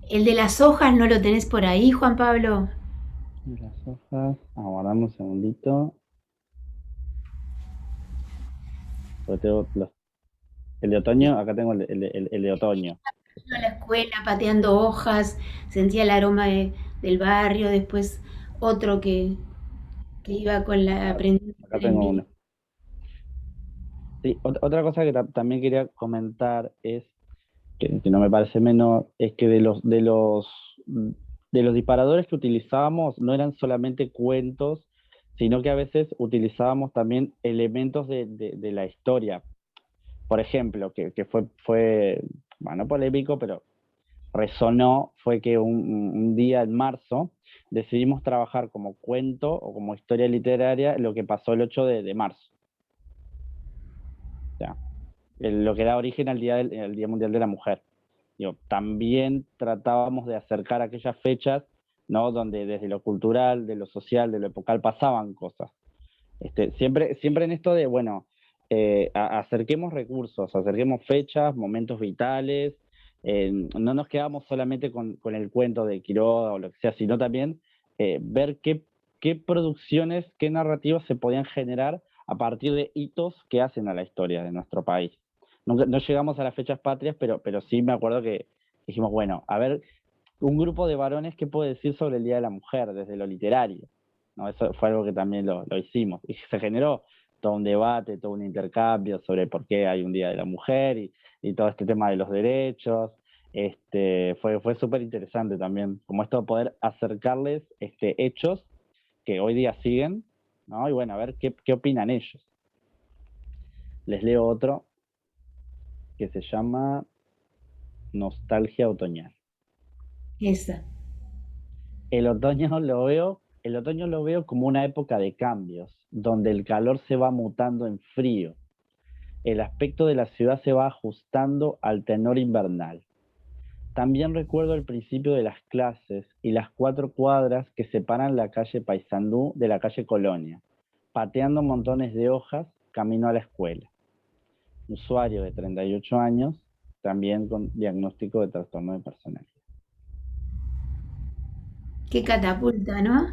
El de las hojas no lo tenés por ahí, Juan Pablo. Las hojas, aguardamos un segundito. El de otoño, acá tengo el de otoño. Iba a la escuela pateando hojas, sentía el aroma del barrio, después otro que iba con la aprendiendo Acá tengo uno. Sí, otra cosa que también quería comentar es, que no me parece menor, es que de los disparadores que utilizábamos no eran solamente cuentos, sino que a veces utilizábamos también elementos de la historia. Por ejemplo, que fue, bueno, polémico, pero resonó, fue que un día en marzo decidimos trabajar como cuento o como historia literaria lo que pasó el 8 de marzo. O sea, lo que da origen al Día Mundial de la Mujer. También tratábamos de acercar aquellas fechas ¿no? Donde desde lo cultural, de lo social, de lo epocal pasaban cosas. Siempre en esto de, bueno, acerquemos recursos, acerquemos fechas, momentos vitales, no nos quedamos solamente con el cuento de Quiroga o lo que sea, sino también ver qué producciones, qué narrativas se podían generar a partir de hitos que hacen a la historia de nuestro país. No llegamos a las fechas patrias, pero sí me acuerdo que dijimos, bueno, a ver, un grupo de varones, ¿qué puede decir sobre el Día de la Mujer desde lo literario? ¿No? Eso fue algo que también lo hicimos. Y se generó todo un debate, todo un intercambio sobre por qué hay un Día de la Mujer y todo este tema de los derechos. Fue súper interesante también, como esto de poder acercarles hechos que hoy día siguen, ¿no? Y bueno, a ver qué opinan ellos. Les leo otro que se llama Nostalgia Otoñal. Esa. El otoño lo veo como una época de cambios, donde el calor se va mutando en frío. El aspecto de la ciudad se va ajustando al tenor invernal. También recuerdo el principio de las clases y las 4 cuadras que separan la calle Paysandú de la calle Colonia, pateando montones de hojas camino a la escuela. Usuario de 38 años, también con diagnóstico de trastorno de personalidad. Qué catapulta, ¿no?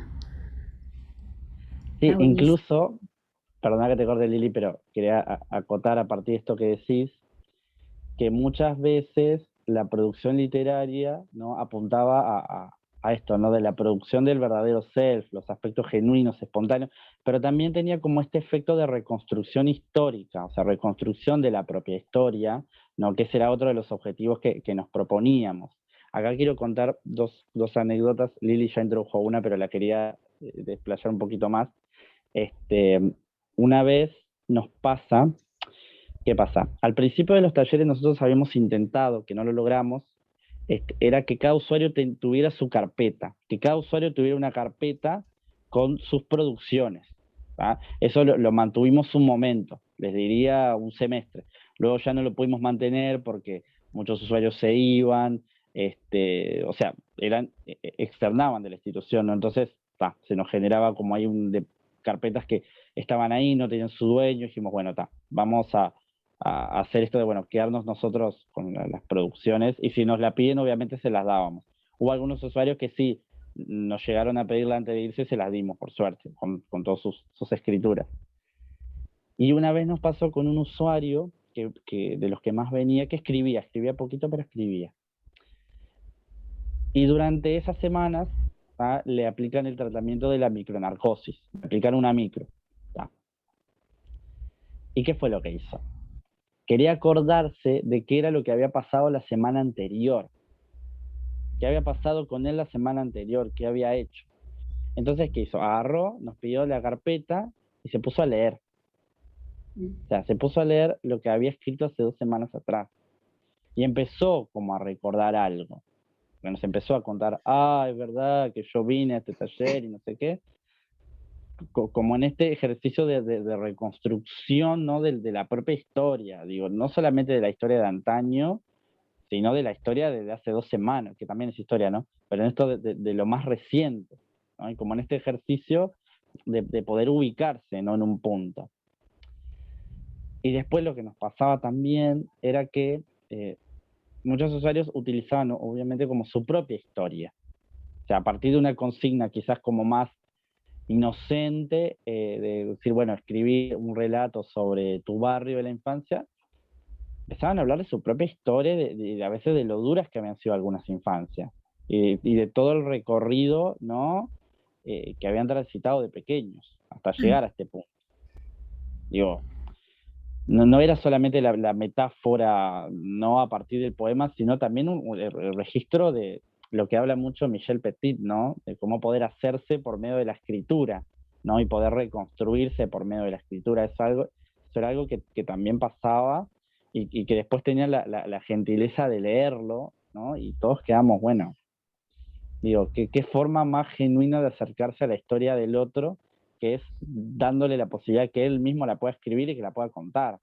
Sí, Está buenísimo. incluso, perdona que te corte Lili, pero quería acotar a partir de esto que decís, que muchas veces la producción literaria, ¿no? Apuntaba a esto, ¿no? De la producción del verdadero self, los aspectos genuinos, espontáneos, pero también tenía como este efecto de reconstrucción histórica, o sea, reconstrucción de la propia historia, ¿no? Que ese era otro de los objetivos que nos proponíamos. Acá quiero contar dos anécdotas. Lili ya introdujo una, pero la quería desplayar un poquito más. Una vez nos pasa. ¿Qué pasa? Al principio de los talleres nosotros habíamos intentado, que no lo logramos, era que cada usuario tuviera su carpeta, que cada usuario tuviera una carpeta con sus producciones. ¿tá? Eso lo mantuvimos un momento, les diría un semestre. Luego ya no lo pudimos mantener porque muchos usuarios se iban, o sea, externaban de la institución, ¿no? Entonces se nos generaba como hay carpetas que estaban ahí, no tenían su dueño, y dijimos, bueno, vamos a hacer esto de, bueno, quedarnos nosotros con las producciones, y si nos la piden, obviamente se las dábamos. Hubo algunos usuarios que sí, nos llegaron a pedirla antes de irse, se las dimos, por suerte, con todas sus escrituras. Y una vez nos pasó con un usuario, que de los que más venía, que escribía poquito, pero escribía. Y durante esas semanas le aplican el tratamiento de la micronarcosis, le aplican una micro. ¿tá? ¿Y qué fue lo que hizo? Quería acordarse de qué era lo que había pasado la semana anterior. ¿Qué había pasado con él la semana anterior? ¿Qué había hecho? Entonces, ¿qué hizo? Agarró, nos pidió la carpeta y se puso a leer. O sea, se puso a leer lo que había escrito hace 2 semanas atrás. Y empezó como a recordar algo. Nos empezó a contar, es verdad que yo vine a este taller y no sé qué. Como en este ejercicio de reconstrucción, ¿no? de la propia historia. Digo, no solamente de la historia de antaño, sino de la historia de hace 2 semanas, que también es historia, ¿no? Pero en esto de lo más reciente, ¿no? Y como en este ejercicio de poder ubicarse, ¿no? En un punto. Y después lo que nos pasaba también era que muchos usuarios utilizaban, obviamente, como su propia historia. O sea, a partir de una consigna quizás como más inocente, de decir, bueno, escribí un relato sobre tu barrio de la infancia, empezaban a hablar de su propia historia, a veces de lo duras que habían sido algunas infancias, y de todo el recorrido, ¿no? Que habían transitado de pequeños, hasta llegar a este punto. Digo, no era solamente la metáfora, no a partir del poema, sino también el registro de lo que habla mucho Michel Petit, ¿no? De cómo poder hacerse por medio de la escritura, ¿no? Y poder reconstruirse por medio de la escritura. Eso era algo que también pasaba, y que después tenía la gentileza de leerlo, ¿no? Y todos quedamos, bueno, digo, ¿qué forma más genuina de acercarse a la historia del otro, que es dándole la posibilidad que él mismo la pueda escribir y que la pueda contar?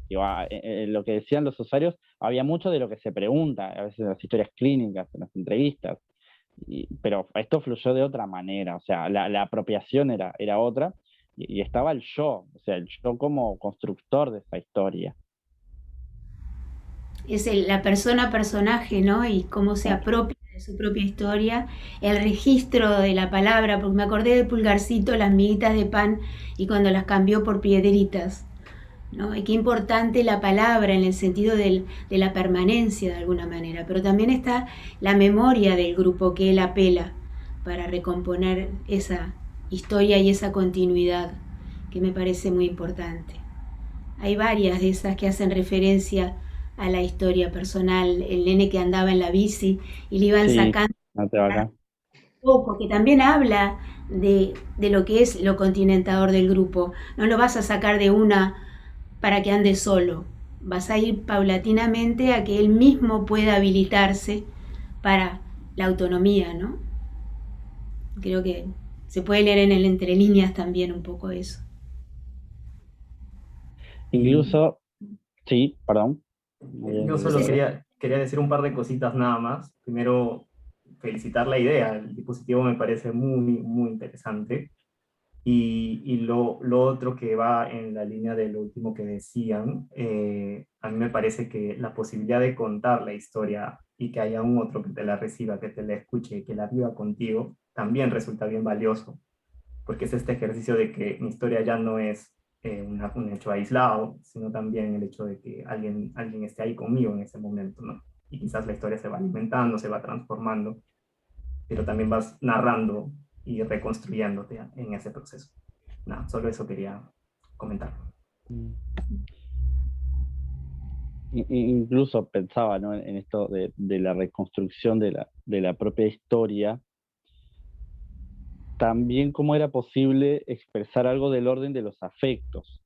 Digo, lo que decían los usuarios, había mucho de lo que se pregunta, a veces en las historias clínicas, en las entrevistas. Pero esto fluyó de otra manera, o sea, la apropiación era otra, y estaba el yo, o sea, el yo como constructor de esa historia. Es la persona personaje, ¿no? Y cómo se apropia de su propia historia, el registro de la palabra, porque me acordé de Pulgarcito, las miguitas de pan, y cuando las cambió por piedritas, ¿no? Y qué importante la palabra en el sentido de la permanencia de alguna manera, pero también está la memoria del grupo que él apela para recomponer esa historia y esa continuidad, que me parece muy importante. Hay varias de esas que hacen referencia a la historia personal, el nene que andaba en la bici y le iban sacando acá. poco, que también habla de lo que es lo continentador del grupo. No lo vas a sacar de una para que ande solo, vas a ir paulatinamente a que él mismo pueda habilitarse para la autonomía, ¿no? Creo que se puede leer en el entre líneas también un poco eso. Incluso, sí, perdón. Yo solo quería decir un par de cositas nada más. Primero, felicitar la idea. El dispositivo me parece muy, muy interesante. Y lo otro que va en la línea de lo último que decían, a mí me parece que la posibilidad de contar la historia y que haya un otro que te la reciba, que te la escuche, que la viva contigo, también resulta bien valioso, porque es este ejercicio de que mi historia ya no es un hecho aislado, sino también el hecho de que alguien esté ahí conmigo en ese momento, ¿no? Y quizás la historia se va alimentando, se va transformando, pero también vas narrando y reconstruyéndote en ese proceso. Nada, solo eso quería comentar. Incluso pensaba, ¿no?, en esto de la reconstrucción de la propia historia, también cómo era posible expresar algo del orden de los afectos,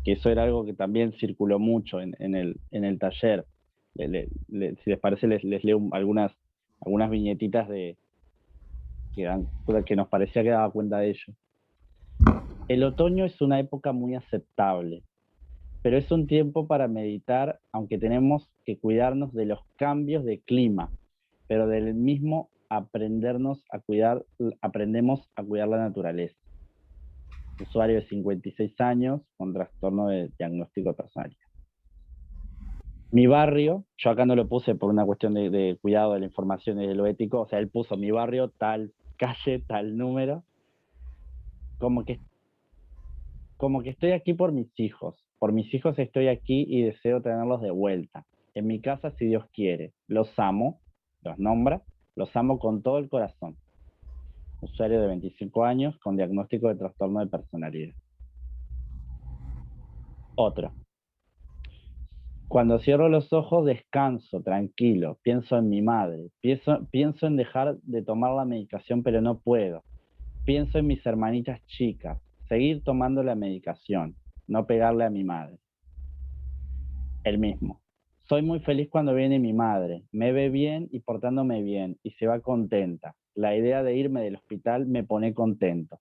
que eso era algo que también circuló mucho en el taller. Si les parece, les leo algunas viñetitas que nos parecía que daba cuenta de ello. El otoño es una época muy aceptable, pero es un tiempo para meditar, aunque tenemos que cuidarnos de los cambios de clima, pero del mismo aprendemos a cuidar la naturaleza. Usuario de 56 años con trastorno de diagnóstico de personalidad. Mi barrio, yo acá no lo puse por una cuestión de cuidado de la información y de lo ético, o sea, él puso mi barrio, tal calle, tal número, como que estoy aquí por mis hijos estoy aquí y deseo tenerlos de vuelta. En mi casa, si Dios quiere, los amo, los nombra, los amo con todo el corazón. Usuario de 25 años con diagnóstico de trastorno de personalidad. Otro. Cuando cierro los ojos, descanso, tranquilo, pienso en mi madre, pienso en dejar de tomar la medicación, pero no puedo. Pienso en mis hermanitas chicas, seguir tomando la medicación, no pegarle a mi madre. El mismo. Soy muy feliz cuando viene mi madre, me ve bien y portándome bien, y se va contenta. La idea de irme del hospital me pone contento.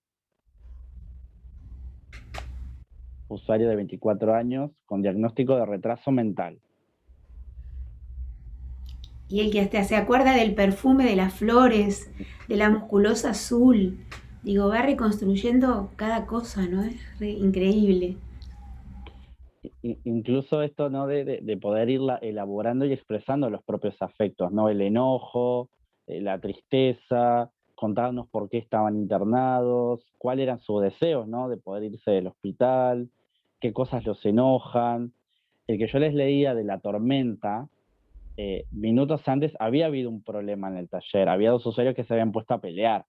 Usuario de 24 años con diagnóstico de retraso mental. Y el que hasta se acuerda del perfume de las flores, de la musculosa azul. Digo, va reconstruyendo cada cosa, ¿no? Es increíble. Incluso esto, ¿no?, de poder ir elaborando y expresando los propios afectos, ¿no? El enojo, la tristeza, contarnos por qué estaban internados, cuáles eran sus deseos, ¿no?, de poder irse del hospital, qué cosas los enojan. El que yo les leía de la tormenta, minutos antes había habido un problema en el taller, había 2 usuarios que se habían puesto a pelear.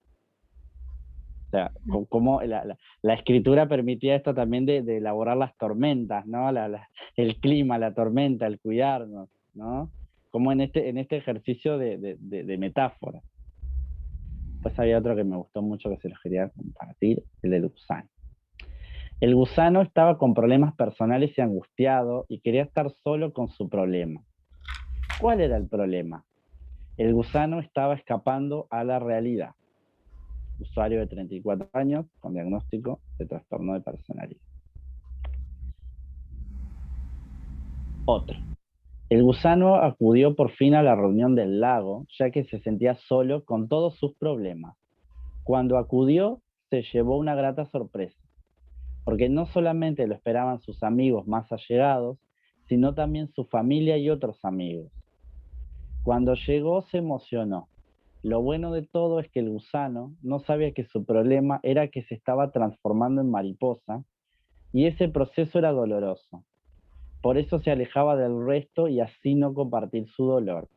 O sea, cómo la escritura permitía esto también de elaborar las tormentas, ¿no? El clima, la tormenta, el cuidarnos, ¿no? Como en este ejercicio de metáfora. Pues había otro que me gustó mucho que se los quería compartir, el del gusano. El gusano estaba con problemas personales y angustiado y quería estar solo con su problema. ¿Cuál era el problema? El gusano estaba escapando a la realidad. Usuario de 34 años con diagnóstico de trastorno de personalidad. Otro. El gusano acudió por fin a la reunión del lago, ya que se sentía solo con todos sus problemas. Cuando acudió, se llevó una grata sorpresa, porque no solamente lo esperaban sus amigos más allegados, sino también su familia y otros amigos. Cuando llegó se emocionó. Lo bueno de todo es que el gusano no sabía que su problema era que se estaba transformando en mariposa, y ese proceso era doloroso. Por eso se alejaba del resto y así no compartir su dolor.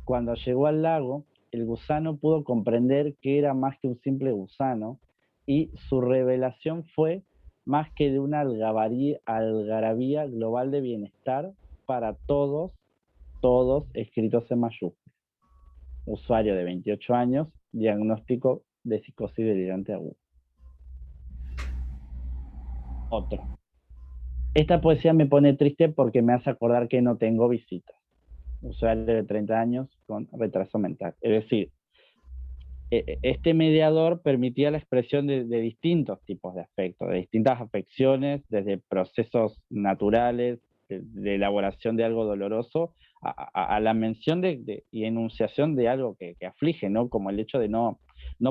Cuando llegó al lago, el gusano pudo comprender que era más que un simple gusano, y su revelación fue más que de una algarabía global de bienestar para todos, todos escritos en mayúsculas. Usuario de 28 años, diagnóstico de psicosis delirante aguda. Otro. Esta poesía me pone triste porque me hace acordar que no tengo visitas. Usuario de 30 años con retraso mental. Es decir, este mediador permitía la expresión de distintos tipos de afectos, de distintas afecciones, desde procesos naturales, de elaboración de algo doloroso, a la mención y enunciación de algo que aflige, ¿no? Como el hecho de no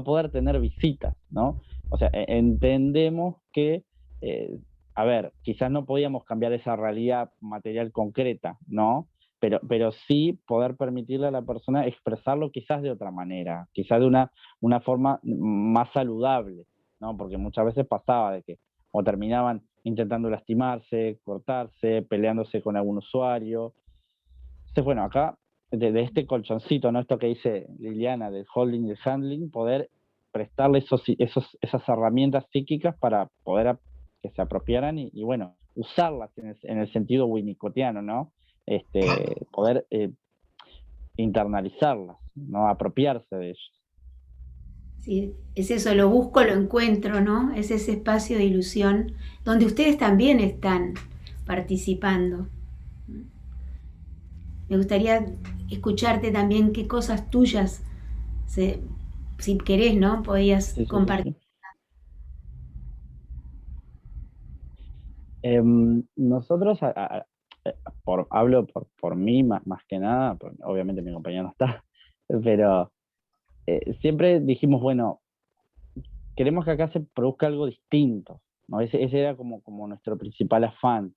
poder tener visitas, ¿no? O sea, entendemos que, a ver, quizás no podíamos cambiar esa realidad material concreta, ¿no? Pero sí poder permitirle a la persona expresarlo quizás de otra manera, quizás de una forma más saludable, ¿no? Porque muchas veces pasaba de que o terminaban intentando lastimarse, cortarse, peleándose con algún usuario. Entonces, bueno, acá, de este colchoncito, ¿no? Esto que dice Liliana, del holding y el handling, poder prestarle esas herramientas psíquicas para poder que se apropiaran y bueno, usarlas en el sentido winnicottiano, ¿no? Poder internalizarlas, ¿no? Apropiarse de ellas. Sí, es eso, lo busco, lo encuentro, ¿no? Es ese espacio de ilusión donde ustedes también están participando. Me gustaría escucharte también qué cosas tuyas, si querés, ¿no? Podías compartir. Sí. Nosotros, hablo por mí más que nada, obviamente mi compañero no está, pero siempre dijimos, bueno, queremos que acá se produzca algo distinto, ¿no? Ese era como nuestro principal afán.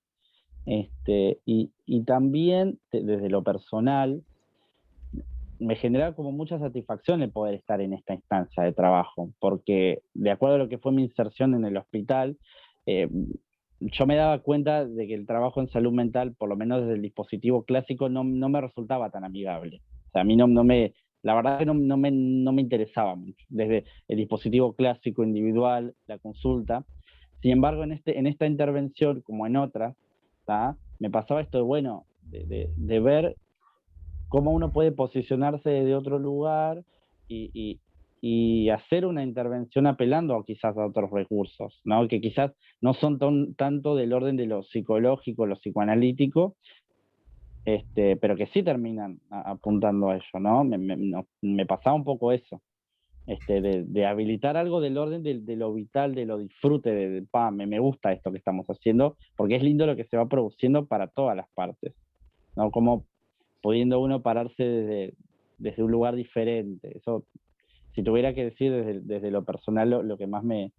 Y también, desde lo personal, me genera como mucha satisfacción el poder estar en esta instancia de trabajo, porque de acuerdo a lo que fue mi inserción en el hospital, yo me daba cuenta de que el trabajo en salud mental, por lo menos desde el dispositivo clásico, no me resultaba tan amigable. O sea, a mí la verdad que no me interesaba mucho, desde el dispositivo clásico individual, la consulta. Sin embargo, en esta intervención, como en otras, ¿tá? Me pasaba esto de, bueno, de ver cómo uno puede posicionarse de otro lugar y hacer una intervención apelando quizás a otros recursos, ¿no? Que quizás no son tanto del orden de lo psicológico, lo psicoanalítico, pero que sí terminan apuntando a ello, ¿no? Me pasaba un poco eso, de habilitar algo del orden de lo vital, de lo disfrute, me gusta esto que estamos haciendo, porque es lindo lo que se va produciendo para todas las partes, ¿no? Como pudiendo uno pararse desde un lugar diferente. Eso, si tuviera que decir desde lo personal, lo que más me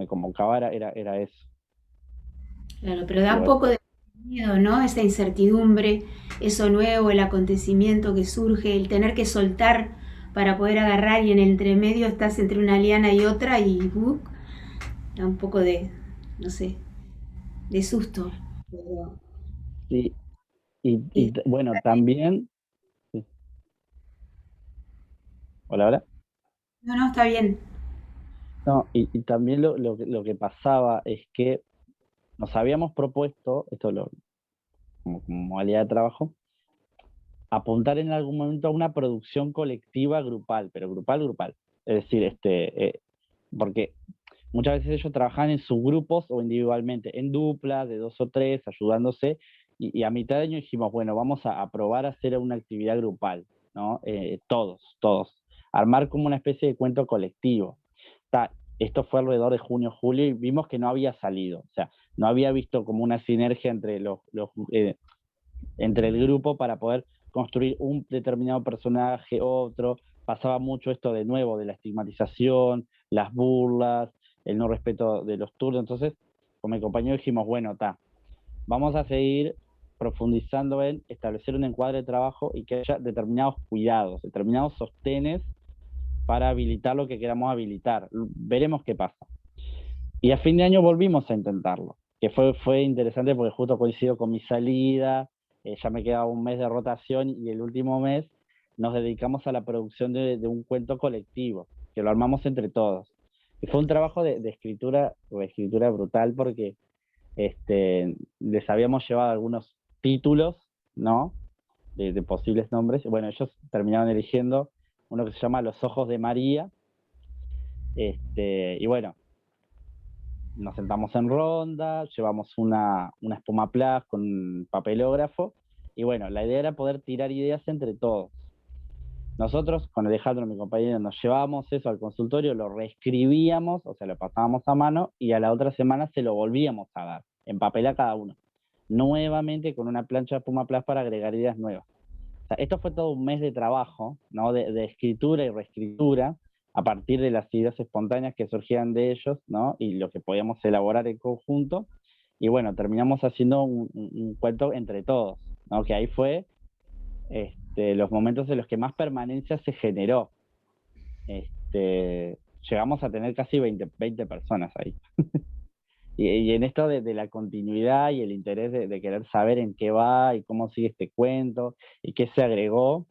convocaba era eso. Claro, pero da un poco de miedo, ¿no? Esa incertidumbre, eso nuevo, el acontecimiento que surge, el tener que soltar para poder agarrar y en el entremedio estás entre una liana y otra y da un poco de, no sé, de susto. Pero, Sí, y bueno, también... Sí. Hola, hola. no, está bien. No, y también lo que pasaba es que nos habíamos propuesto, como modalidad de trabajo, apuntar en algún momento a una producción colectiva grupal, pero grupal. Es decir, porque muchas veces ellos trabajan en subgrupos o individualmente, en duplas, de 2 o 3, ayudándose, y a mitad de año dijimos, bueno, vamos a probar a hacer una actividad grupal, ¿no? Todos. Armar como una especie de cuento colectivo. Esto fue alrededor de junio, julio, y vimos que no había salido, o sea, no había visto como una sinergia entre entre el grupo para poder construir un determinado personaje, otro. Pasaba mucho esto de nuevo, de la estigmatización, las burlas, el no respeto de los turnos. Entonces, con mi compañero dijimos, bueno, vamos a seguir profundizando en establecer un encuadre de trabajo y que haya determinados cuidados, determinados sostenes para habilitar lo que queramos habilitar. Veremos qué pasa. Y a fin de año volvimos a intentarlo, que fue interesante porque justo coincidió con mi salida, ya me quedaba un mes de rotación y el último mes nos dedicamos a la producción de un cuento colectivo, que lo armamos entre todos. Y fue un trabajo de escritura brutal porque les habíamos llevado algunos títulos, ¿no? De posibles nombres. Bueno, ellos terminaron eligiendo uno que se llama Los ojos de María. Y bueno, nos sentamos en ronda, llevamos una espuma plus con papelógrafo, y bueno, la idea era poder tirar ideas entre todos. Nosotros, con Alejandro, mi compañero, nos llevábamos eso al consultorio, lo reescribíamos, o sea, lo pasábamos a mano, y a la otra semana se lo volvíamos a dar, en papel a cada uno, nuevamente con una plancha de espuma plus para agregar ideas nuevas. O sea, esto fue todo un mes de trabajo, ¿no? De escritura y reescritura, a partir de las ideas espontáneas que surgían de ellos, ¿no? Y lo que podíamos elaborar en conjunto. Y bueno, terminamos haciendo un cuento entre todos, ¿no? Que ahí fue los momentos en los que más permanencia se generó. Llegamos a tener casi 20 personas ahí. y en esto de la continuidad y el interés de querer saber en qué va y cómo sigue este cuento y qué se agregó.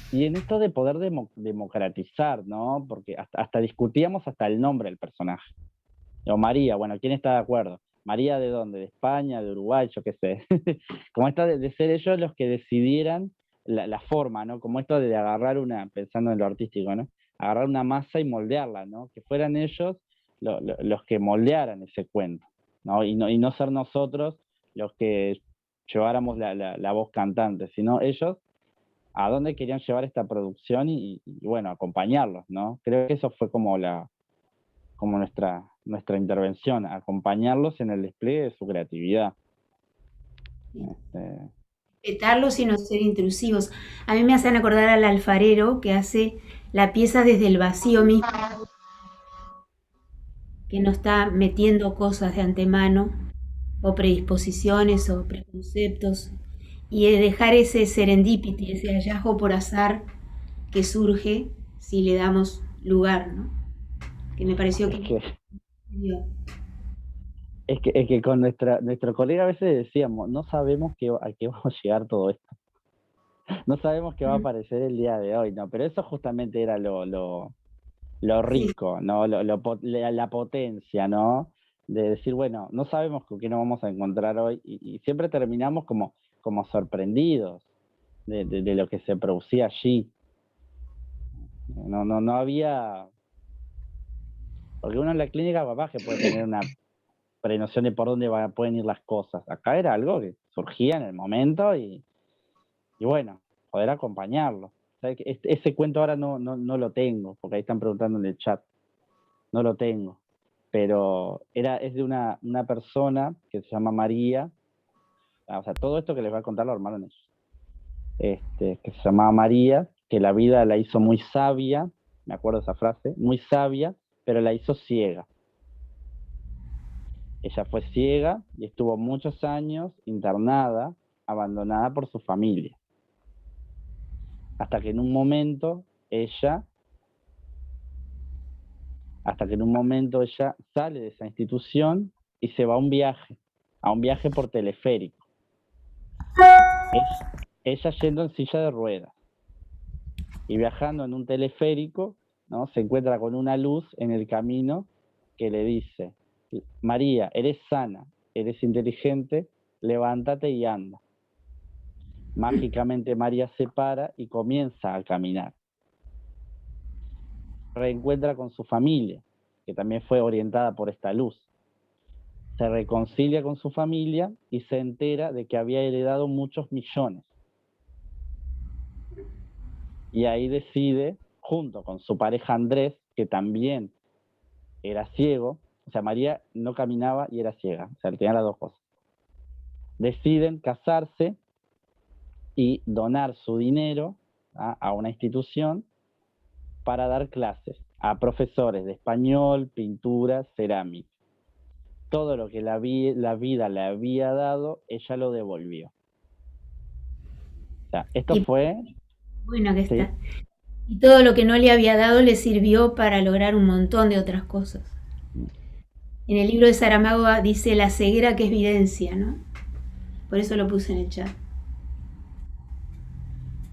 Y en esto de poder democratizar, ¿no? Porque hasta discutíamos hasta el nombre del personaje. O María, bueno, ¿quién está de acuerdo? María, ¿de dónde? ¿De España? ¿De Uruguay? Yo qué sé. Como esto de ser ellos los que decidieran la forma, ¿no? Como esto de agarrar pensando en lo artístico, ¿no? Agarrar una masa y moldearla, ¿no? Que fueran ellos los que moldearan ese cuento, ¿no? Y no ser nosotros los que lleváramos la voz cantante, sino ellos a dónde querían llevar esta producción y bueno, acompañarlos, ¿no? Creo que eso fue como nuestra intervención, acompañarlos en el despliegue de su creatividad. Respetarlos y no ser intrusivos. A mí me hacen acordar al alfarero que hace la pieza desde el vacío mismo, que no está metiendo cosas de antemano, o predisposiciones o preconceptos, y dejar ese serendipity, ese hallazgo por azar que surge si le damos lugar, ¿no? Que me pareció que... Es que con nuestro colega a veces decíamos, no sabemos a qué vamos a llegar todo esto. No sabemos qué va a aparecer el día de hoy, ¿no? Pero eso justamente era lo rico, ¿no? La potencia, ¿no? De decir, bueno, no sabemos con qué nos vamos a encontrar hoy y siempre terminamos como sorprendidos de lo que se producía allí. No había... Porque uno en la clínica, papá, que puede tener una prenoción de por dónde pueden ir las cosas. Acá era algo que surgía en el momento y bueno, poder acompañarlo. O sea, ese cuento ahora no lo tengo, porque ahí están preguntando en el chat. No lo tengo. Pero es de una persona que se llama María. O sea, todo esto que les voy a contar lo armaron ellos. Que se llamaba María, que la vida la hizo muy sabia, me acuerdo de esa frase, muy sabia, pero la hizo ciega. Ella fue ciega y estuvo muchos años internada, abandonada por su familia. Hasta que en un momento ella sale de esa institución y se va a un viaje por teleférico. Ella yendo en silla de ruedas y viajando en un teleférico, ¿no? Se encuentra con una luz en el camino que le dice: María, eres sana, eres inteligente, levántate y anda. Mágicamente María se para y comienza a caminar. Reencuentra con su familia, que también fue orientada por esta luz. Se reconcilia con su familia y se entera de que había heredado muchos millones. Y ahí decide, junto con su pareja Andrés, que también era ciego, o sea, María no caminaba y era ciega, o sea, tenía las dos cosas. deciden casarse y donar su dinero a una institución para dar clases a profesores de español, pintura, cerámica. Todo lo que la vida le había dado, ella lo devolvió. O sea, esto fue... Bueno, que ¿sí? está. Y todo lo que no le había dado le sirvió para lograr un montón de otras cosas. En el libro de Saramago dice la ceguera que es evidencia, ¿no? Por eso lo puse en el chat.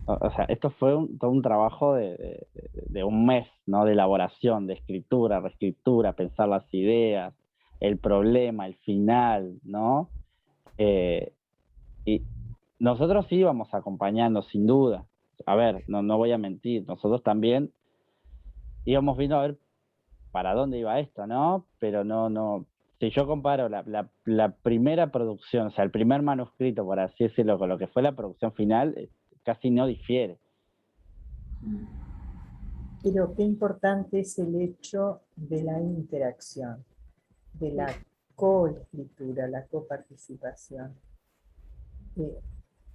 O sea, esto fue todo un trabajo de un mes, ¿no? De elaboración, de escritura, reescritura, pensar las ideas, el problema, el final, ¿no? Y nosotros sí íbamos acompañando, sin duda. A ver, no voy a mentir, nosotros también íbamos viendo a ver para dónde iba esto, ¿no? Pero no. Si yo comparo la primera producción, o sea, el primer manuscrito, por así decirlo, con lo que fue la producción final, casi no difiere. Pero qué importante es el hecho de la interacción, de la coescritura, la coparticipación.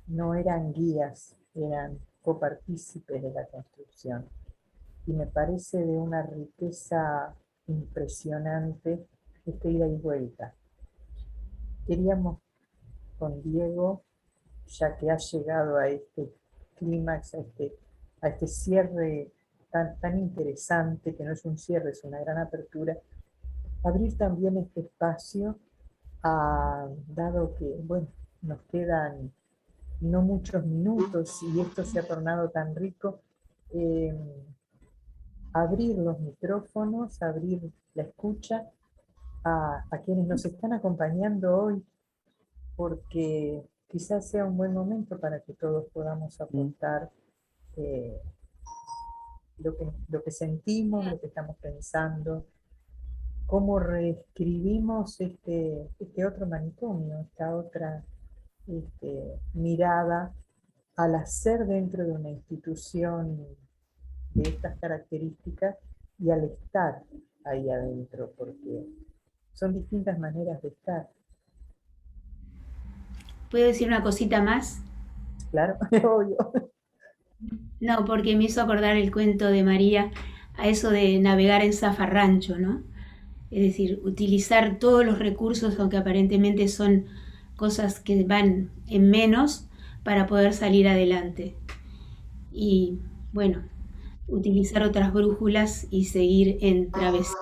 No eran guías, eran copartícipes de la construcción. Y me parece de una riqueza impresionante esta ida y vuelta. Queríamos con Diego, ya que ha llegado a este clímax, a este cierre tan interesante, que no es un cierre, es una gran apertura, abrir también este espacio, dado que, bueno, nos quedan no muchos minutos y esto se ha tornado tan rico, abrir los micrófonos, abrir la escucha a quienes nos están acompañando hoy, porque quizás sea un buen momento para que todos podamos aportar lo que sentimos, lo que estamos pensando, cómo reescribimos este otro manicomio, esta otra mirada al hacer dentro de una institución de estas características y al estar ahí adentro, porque son distintas maneras de estar. ¿Puedo decir una cosita más? Claro, obvio. No, porque me hizo acordar el cuento de María a eso de navegar en zafarrancho, ¿no? Es decir, utilizar todos los recursos, aunque aparentemente son cosas que van en menos, para poder salir adelante. Y bueno, utilizar otras brújulas y seguir en travesura.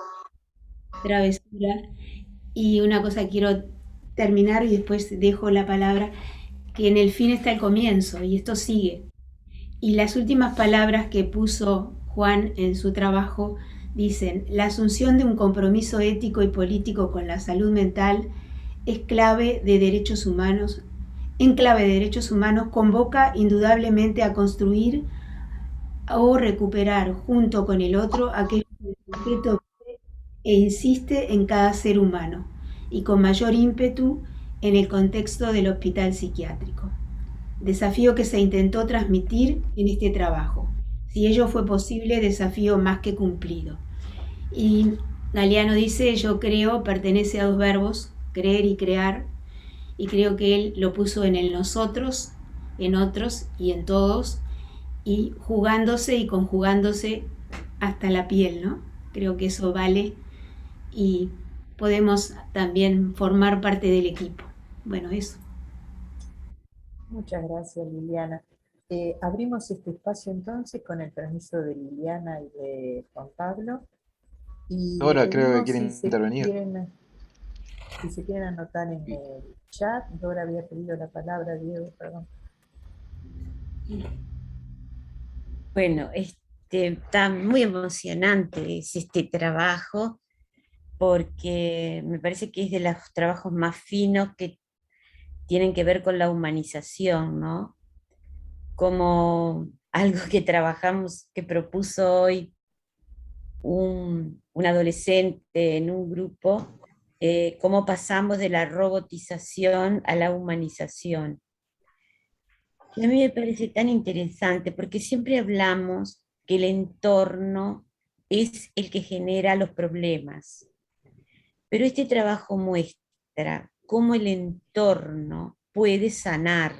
Y una cosa quiero terminar y después dejo la palabra, que en el fin está el comienzo y esto sigue. Y las últimas palabras que puso Juan en su trabajo dicen: la asunción de un compromiso ético y político con la salud mental es clave de derechos humanos. En clave de derechos humanos convoca indudablemente a construir o recuperar junto con el otro aquello que el sujeto vive e insiste en cada ser humano, y con mayor ímpetu en el contexto del hospital psiquiátrico. Desafío que se intentó transmitir en este trabajo. Si ello fue posible, desafío más que cumplido. Y Galeano dice: yo creo, pertenece a dos verbos, creer y crear, y creo que él lo puso en el nosotros, en otros y en todos, y jugándose y conjugándose hasta la piel, ¿no? Creo que eso vale y podemos también formar parte del equipo. Bueno, eso. Muchas gracias, Liliana. Abrimos este espacio entonces con el permiso de Liliana y de Juan Pablo. Y le Dora creo que pedimos quiere intervenir. si se quieren anotar en el chat. Dora había pedido la palabra, Diego, perdón. Bueno, está muy emocionante este trabajo, porque me parece que es de los trabajos más finos que tienen que ver con la humanización, ¿no? Como algo que trabajamos, que propuso hoy un adolescente en un grupo, cómo pasamos de la robotización a la humanización. Y a mí me parece tan interesante porque siempre hablamos que el entorno es el que genera los problemas, pero este trabajo muestra cómo el entorno puede sanar.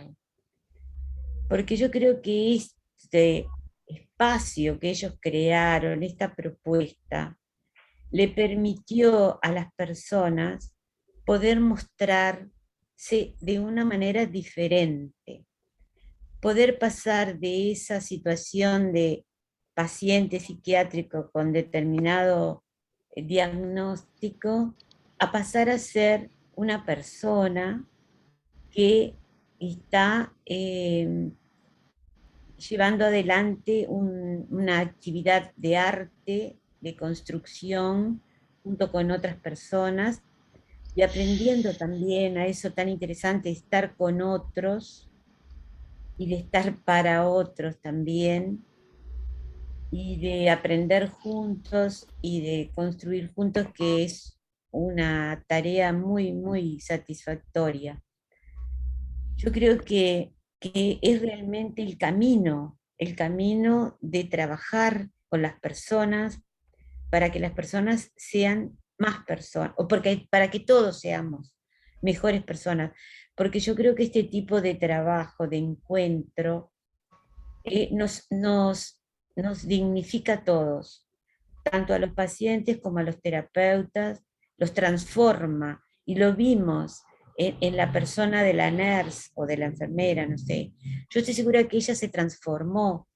Porque yo creo que este espacio que ellos crearon, esta propuesta, le permitió a las personas poder mostrarse de una manera diferente, poder pasar de esa situación de paciente psiquiátrico con determinado diagnóstico a pasar a ser una persona que está llevando adelante una actividad de arte, de construcción, junto con otras personas, y aprendiendo también a eso tan interesante, estar con otros, y de estar para otros también, y de aprender juntos, y de construir juntos, que es una tarea muy, muy satisfactoria. Yo creo que es realmente el camino de trabajar con las personas para que las personas sean más personas, o para que todos seamos mejores personas, porque yo creo que este tipo de trabajo, de encuentro, nos dignifica a todos, tanto a los pacientes como a los terapeutas, los transforma, y lo vimos en la persona de la nurse o de la enfermera, no sé. Yo estoy segura que ella se transformó.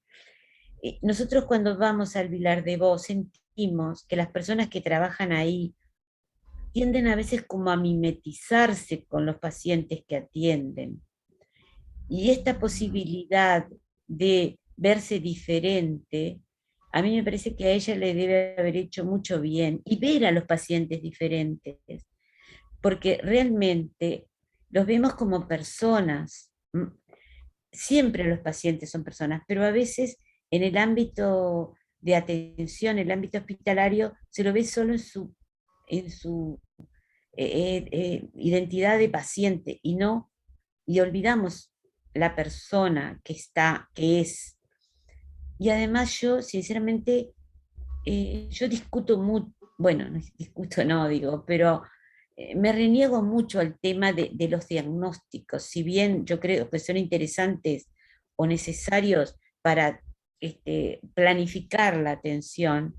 Nosotros cuando vamos al Vilar de Bo sentimos que las personas que trabajan ahí tienden a veces como a mimetizarse con los pacientes que atienden. Y esta posibilidad de verse diferente, a mí me parece que a ella le debe haber hecho mucho bien, y ver a los pacientes diferentes, porque realmente los vemos como personas. Siempre los pacientes son personas, pero a veces en el ámbito de atención, el ámbito hospitalario, se lo ve solo en su identidad de paciente, y olvidamos la persona que es. Y además yo, sinceramente, yo discuto mucho, bueno, no discuto, no digo, pero me reniego mucho al tema de los diagnósticos, si bien yo creo que son interesantes o necesarios para planificar la atención,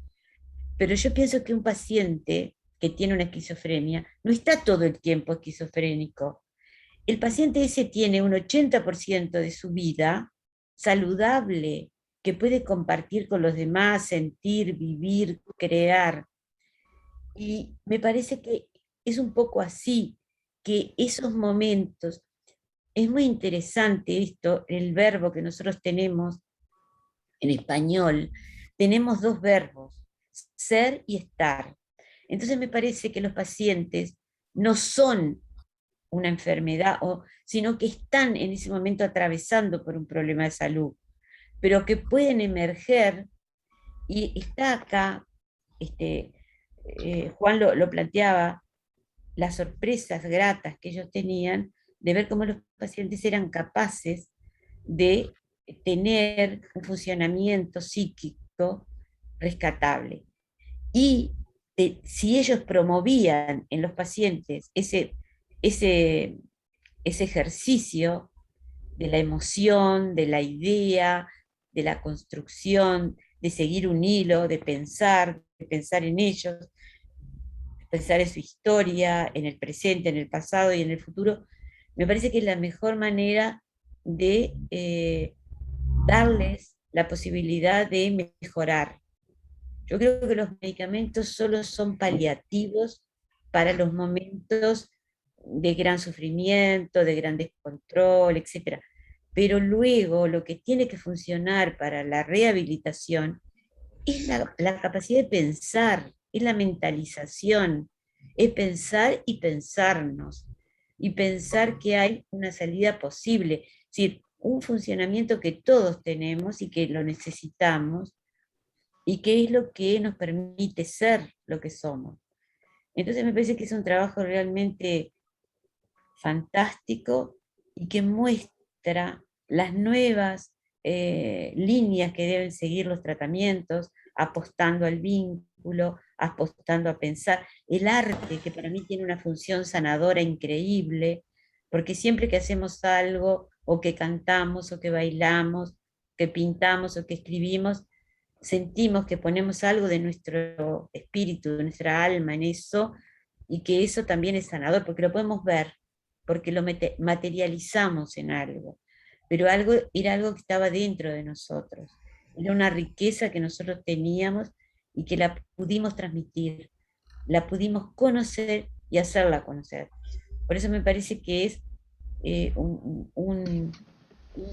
pero yo pienso que un paciente que tiene una esquizofrenia no está todo el tiempo esquizofrénico. El paciente ese tiene un 80% de su vida saludable, que puede compartir con los demás, sentir, vivir, crear. Y me parece que es un poco así, que esos momentos, es muy interesante esto, el verbo que nosotros tenemos en español, tenemos dos verbos, ser y estar. Entonces me parece que los pacientes no son una enfermedad, sino que están en ese momento atravesando por un problema de salud, pero que pueden emerger, y está acá, Juan lo planteaba, las sorpresas gratas que ellos tenían de ver cómo los pacientes eran capaces de tener un funcionamiento psíquico rescatable. Y si ellos promovían en los pacientes ese ejercicio de la emoción, de la idea, de la construcción, de seguir un hilo, de pensar en ellos, de pensar en su historia, en el presente, en el pasado y en el futuro, me parece que es la mejor manera de darles la posibilidad de mejorar. Yo creo que los medicamentos solo son paliativos para los momentos de gran sufrimiento, de gran descontrol, etc. Pero luego lo que tiene que funcionar para la rehabilitación es la capacidad de pensar, es la mentalización, es pensar y pensarnos, y pensar que hay una salida posible, es decir, un funcionamiento que todos tenemos y que lo necesitamos, y que es lo que nos permite ser lo que somos. Entonces me parece que es un trabajo realmente fantástico, y que muestra las nuevas líneas que deben seguir los tratamientos, apostando al vínculo, apostando a pensar. El arte, que para mí tiene una función sanadora increíble, porque siempre que hacemos algo, o que cantamos, o que bailamos, que pintamos, o que escribimos, sentimos que ponemos algo de nuestro espíritu, de nuestra alma en eso, y que eso también es sanador, porque lo podemos ver, porque lo materializamos en algo, pero algo era algo que estaba dentro de nosotros, era una riqueza que nosotros teníamos y que la pudimos transmitir, la pudimos conocer y hacerla conocer. Por eso me parece que es un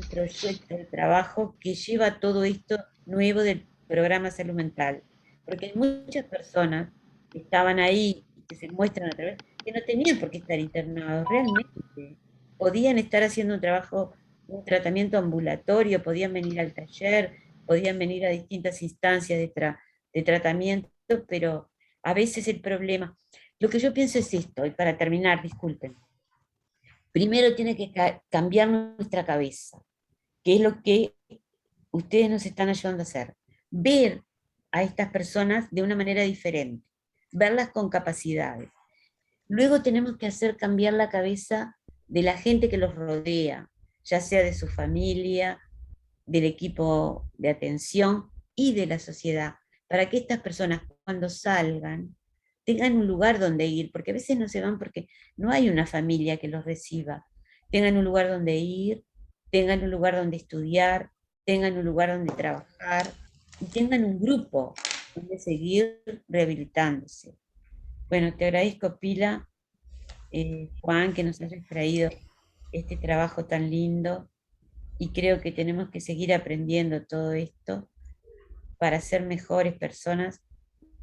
proyecto de trabajo que lleva todo esto nuevo del programa Salud Mental, porque hay muchas personas que estaban ahí, que se muestran a través, que no tenían por qué estar internados, realmente podían estar haciendo un trabajo, un tratamiento ambulatorio, podían venir al taller, podían venir a distintas instancias de tratamiento, pero a veces el problema, lo que yo pienso es esto, y para terminar, disculpen, primero tiene que cambiar nuestra cabeza, que es lo que ustedes nos están ayudando a hacer. Ver a estas personas de una manera diferente, verlas con capacidades. Luego tenemos que hacer cambiar la cabeza de la gente que los rodea, ya sea de su familia, del equipo de atención y de la sociedad, para que estas personas cuando salgan tengan un lugar donde ir, porque a veces no se van porque no hay una familia que los reciba, tengan un lugar donde ir, tengan un lugar donde estudiar, tengan un lugar donde trabajar y tengan un grupo donde seguir rehabilitándose. Bueno, te agradezco, Pila, Juan, que nos hayas traído este trabajo tan lindo y creo que tenemos que seguir aprendiendo todo esto para ser mejores personas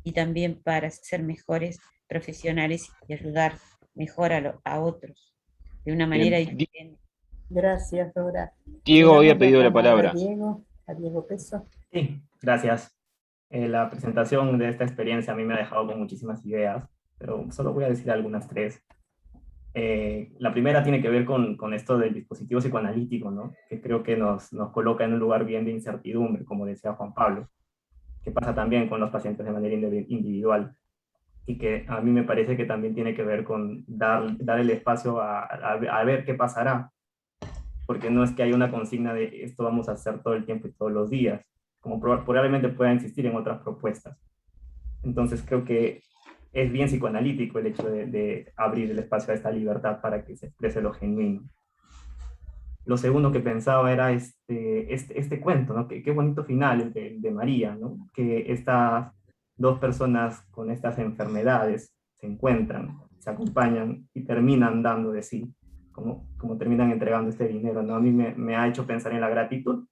y también para ser mejores profesionales y ayudar mejor a otros de una manera diferente. Gracias, Dora. Diego Le había damos pedido la palabra. A Diego Peso. Sí, gracias. La presentación de esta experiencia a mí me ha dejado con muchísimas ideas, pero solo voy a decir algunas tres. La primera tiene que ver con esto del dispositivo psicoanalítico, ¿no? Que creo que nos coloca en un lugar bien de incertidumbre, como decía Juan Pablo, que pasa también con los pacientes de manera individual, y que a mí me parece que también tiene que ver con dar el espacio a ver qué pasará, porque no es que haya una consigna de esto vamos a hacer todo el tiempo y todos los días, como probablemente pueda existir en otras propuestas. Entonces creo que es bien psicoanalítico el hecho de abrir el espacio a esta libertad para que se exprese lo genuino. Lo segundo que pensaba era este cuento, ¿no? Qué bonito final el de María, ¿no? Que estas dos personas con estas enfermedades se encuentran, se acompañan y terminan dando de sí, como terminan entregando este dinero, ¿no? A mí me ha hecho pensar en la gratitud,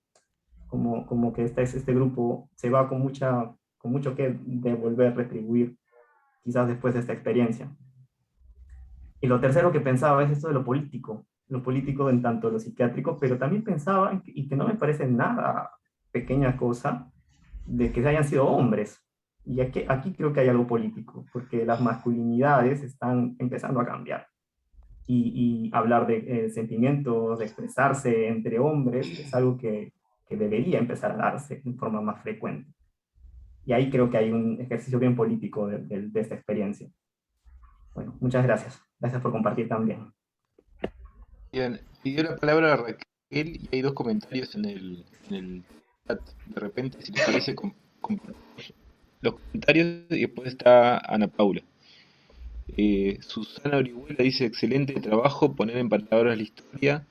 como que este grupo se va con mucho que devolver, retribuir, quizás después de esta experiencia. Y lo tercero que pensaba es esto de lo político en tanto lo psiquiátrico, pero también pensaba, y que no me parece nada pequeña cosa, de que hayan sido hombres. Y aquí creo que hay algo político, porque las masculinidades están empezando a cambiar. Y hablar de sentimientos, de expresarse entre hombres, es algo que debería empezar a darse en forma más frecuente. Y ahí creo que hay un ejercicio bien político de esta experiencia. Bueno, muchas gracias. Gracias por compartir también. Bien, pidió la palabra a Raquel y hay dos comentarios en el chat. De repente, si les parece, los comentarios y después está Ana Paula. Susana Orihuela dice: excelente trabajo, poner en palabras la historia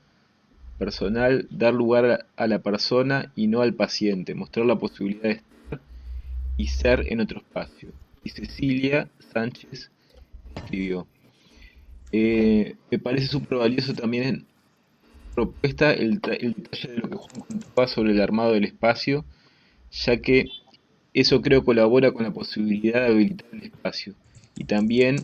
personal, dar lugar a la persona y no al paciente, mostrar la posibilidad de estar y ser en otro espacio. Y Cecilia Sánchez escribió: me parece súper valioso también propuesta el detalle de lo que Juan contaba sobre el armado del espacio, ya que eso creo colabora con la posibilidad de habilitar el espacio. Y también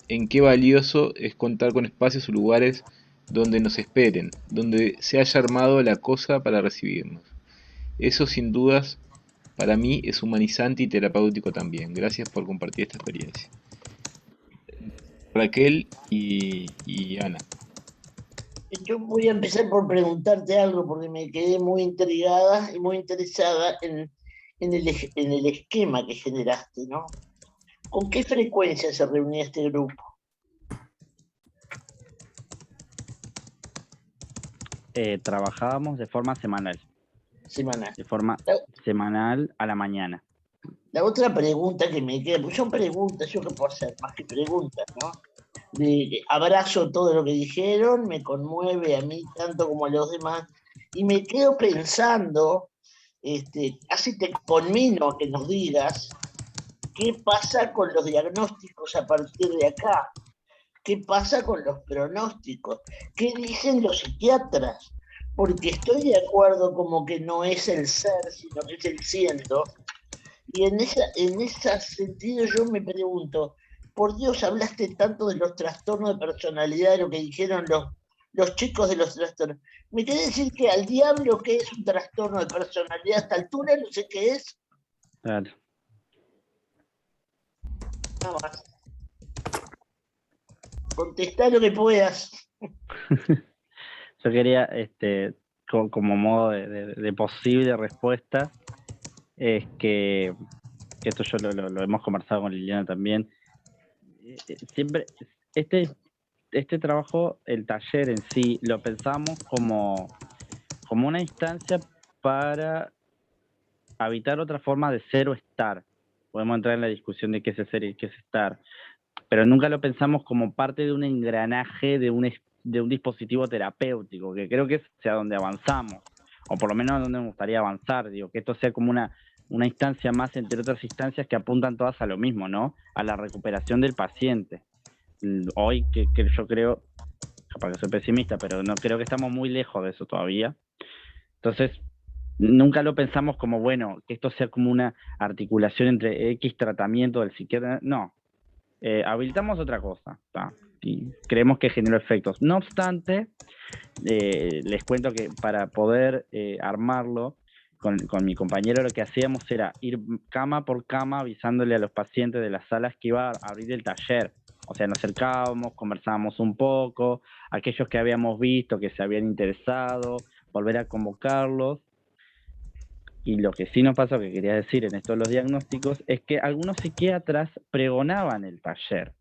en qué valioso es contar con espacios o lugares donde nos esperen, donde se haya armado la cosa para recibirnos. Eso sin dudas para mí es humanizante y terapéutico también. Gracias por compartir esta experiencia. Raquel y Ana. Yo voy a empezar por preguntarte algo porque me quedé muy intrigada y muy interesada en el esquema que generaste, ¿no? ¿Con qué frecuencia se reunía este grupo? trabajábamos de forma semanal. Semanal. De forma semanal a la mañana. La otra pregunta que me queda, pues son preguntas, yo qué puedo hacer, más que preguntas, ¿no? Abrazo todo lo que dijeron, me conmueve a mí tanto como a los demás, y me quedo pensando, casi te conmino a que nos digas qué pasa con los diagnósticos a partir de acá, qué pasa con los pronósticos, qué dicen los psiquiatras, porque estoy de acuerdo como que no es el ser, sino que es el siendo. Y en ese sentido yo me pregunto, por Dios, hablaste tanto de los trastornos de personalidad, de lo que dijeron los chicos de los trastornos. ¿Me querés decir que al diablo qué es un trastorno de personalidad a esta altura? No sé qué es. Claro. Nada más. Contestá lo que puedas. Yo quería, como modo de posible respuesta, es que esto yo lo hemos conversado con Liliana también. Siempre, este trabajo, el taller en sí, lo pensamos como una instancia para habitar otra forma de ser o estar. Podemos entrar en la discusión de qué es ser y qué es estar, pero nunca lo pensamos como parte de un engranaje de un dispositivo terapéutico, que creo que es hacia donde avanzamos, o por lo menos a donde me gustaría avanzar, digo, que esto sea como una instancia más entre otras instancias que apuntan todas a lo mismo, ¿no? A la recuperación del paciente. Hoy, que yo creo, capaz que soy pesimista, pero no creo que estamos muy lejos de eso todavía. Entonces, nunca lo pensamos como, bueno, que esto sea como una articulación entre X tratamiento del psiquiatra, no. Habilitamos otra cosa, ¿tá? Y creemos que generó efectos. No obstante, les cuento que para poder armarlo, con mi compañero lo que hacíamos era ir cama por cama avisándole a los pacientes de las salas que iba a abrir el taller. O sea, nos acercábamos, conversábamos un poco, aquellos que habíamos visto, que se habían interesado, volver a convocarlos. Y lo que sí nos pasó, que quería decir en esto de los diagnósticos, es que algunos psiquiatras pregonaban el taller.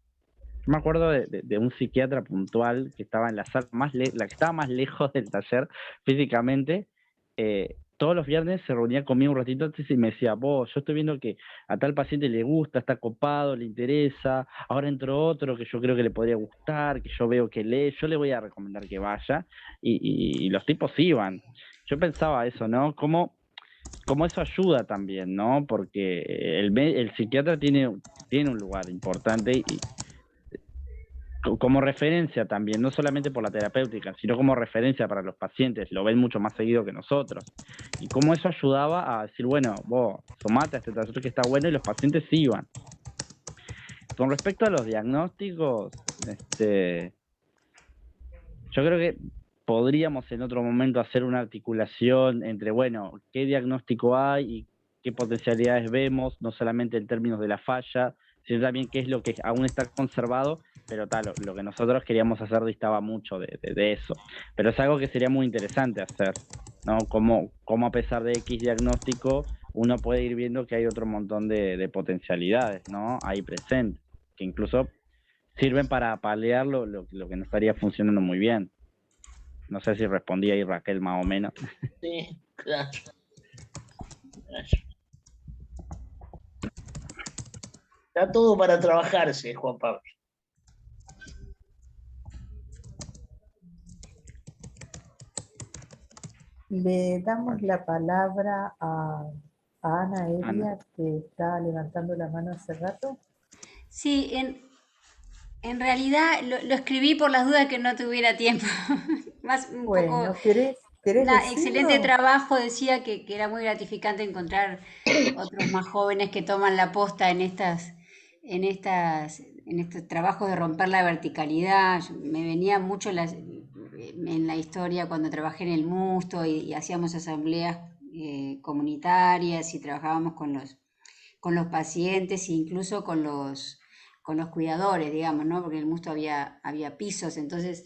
Yo me acuerdo de un psiquiatra puntual que estaba en la sala la que estaba más lejos del taller físicamente. Todos los viernes se reunía conmigo un ratito antes y me decía, vos, yo estoy viendo que a tal paciente le gusta, está copado, le interesa, ahora entró otro que yo creo que le podría gustar, que yo veo que lee, yo le voy a recomendar que vaya, y los tipos iban. Yo pensaba eso, ¿no? Como eso ayuda también, ¿no? Porque el psiquiatra tiene un lugar importante y como referencia también, no solamente por la terapéutica, sino como referencia para los pacientes, lo ven mucho más seguido que nosotros. Y cómo eso ayudaba a decir, bueno, vos, tomate este tratamiento que está bueno, y los pacientes iban. Con respecto a los diagnósticos, yo creo que podríamos en otro momento hacer una articulación entre, bueno, qué diagnóstico hay y qué potencialidades vemos, no solamente en términos de la falla, sino también qué es lo que aún está conservado, pero lo que nosotros queríamos hacer distaba mucho de eso. Pero es algo que sería muy interesante hacer, ¿no? Cómo a pesar de X diagnóstico, uno puede ir viendo que hay otro montón de potencialidades, ¿no? Ahí presentes, que incluso sirven para paliar lo que no estaría funcionando muy bien. No sé si respondí ahí, Raquel, más o menos. Sí, claro. Está todo para trabajarse, Juan Pablo. Le damos la palabra a Ana Elia, que está levantando la mano hace rato. Sí, en realidad lo escribí por las dudas que no tuviera tiempo. Más un Bueno, poco. ¿querés Excelente decirlo? trabajo, decía que era muy gratificante encontrar otros más jóvenes que toman la posta en estos trabajos de romper la verticalidad. Me venía mucho en la historia cuando trabajé en el Musto y hacíamos asambleas comunitarias y trabajábamos con los pacientes e incluso con los cuidadores, digamos, ¿no? Porque en el Musto había pisos, entonces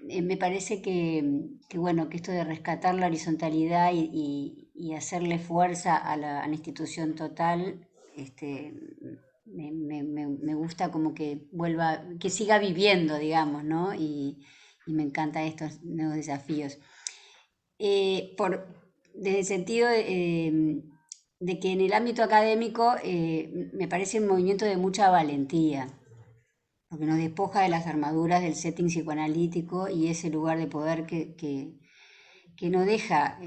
me parece que bueno, que esto de rescatar la horizontalidad y hacerle fuerza a la institución total, me gusta como que que siga viviendo, digamos, ¿no? Y me encantan estos nuevos desafíos. Desde el sentido de que en el ámbito académico me parece un movimiento de mucha valentía, porque nos despoja de las armaduras del setting psicoanalítico y ese lugar de poder que no deja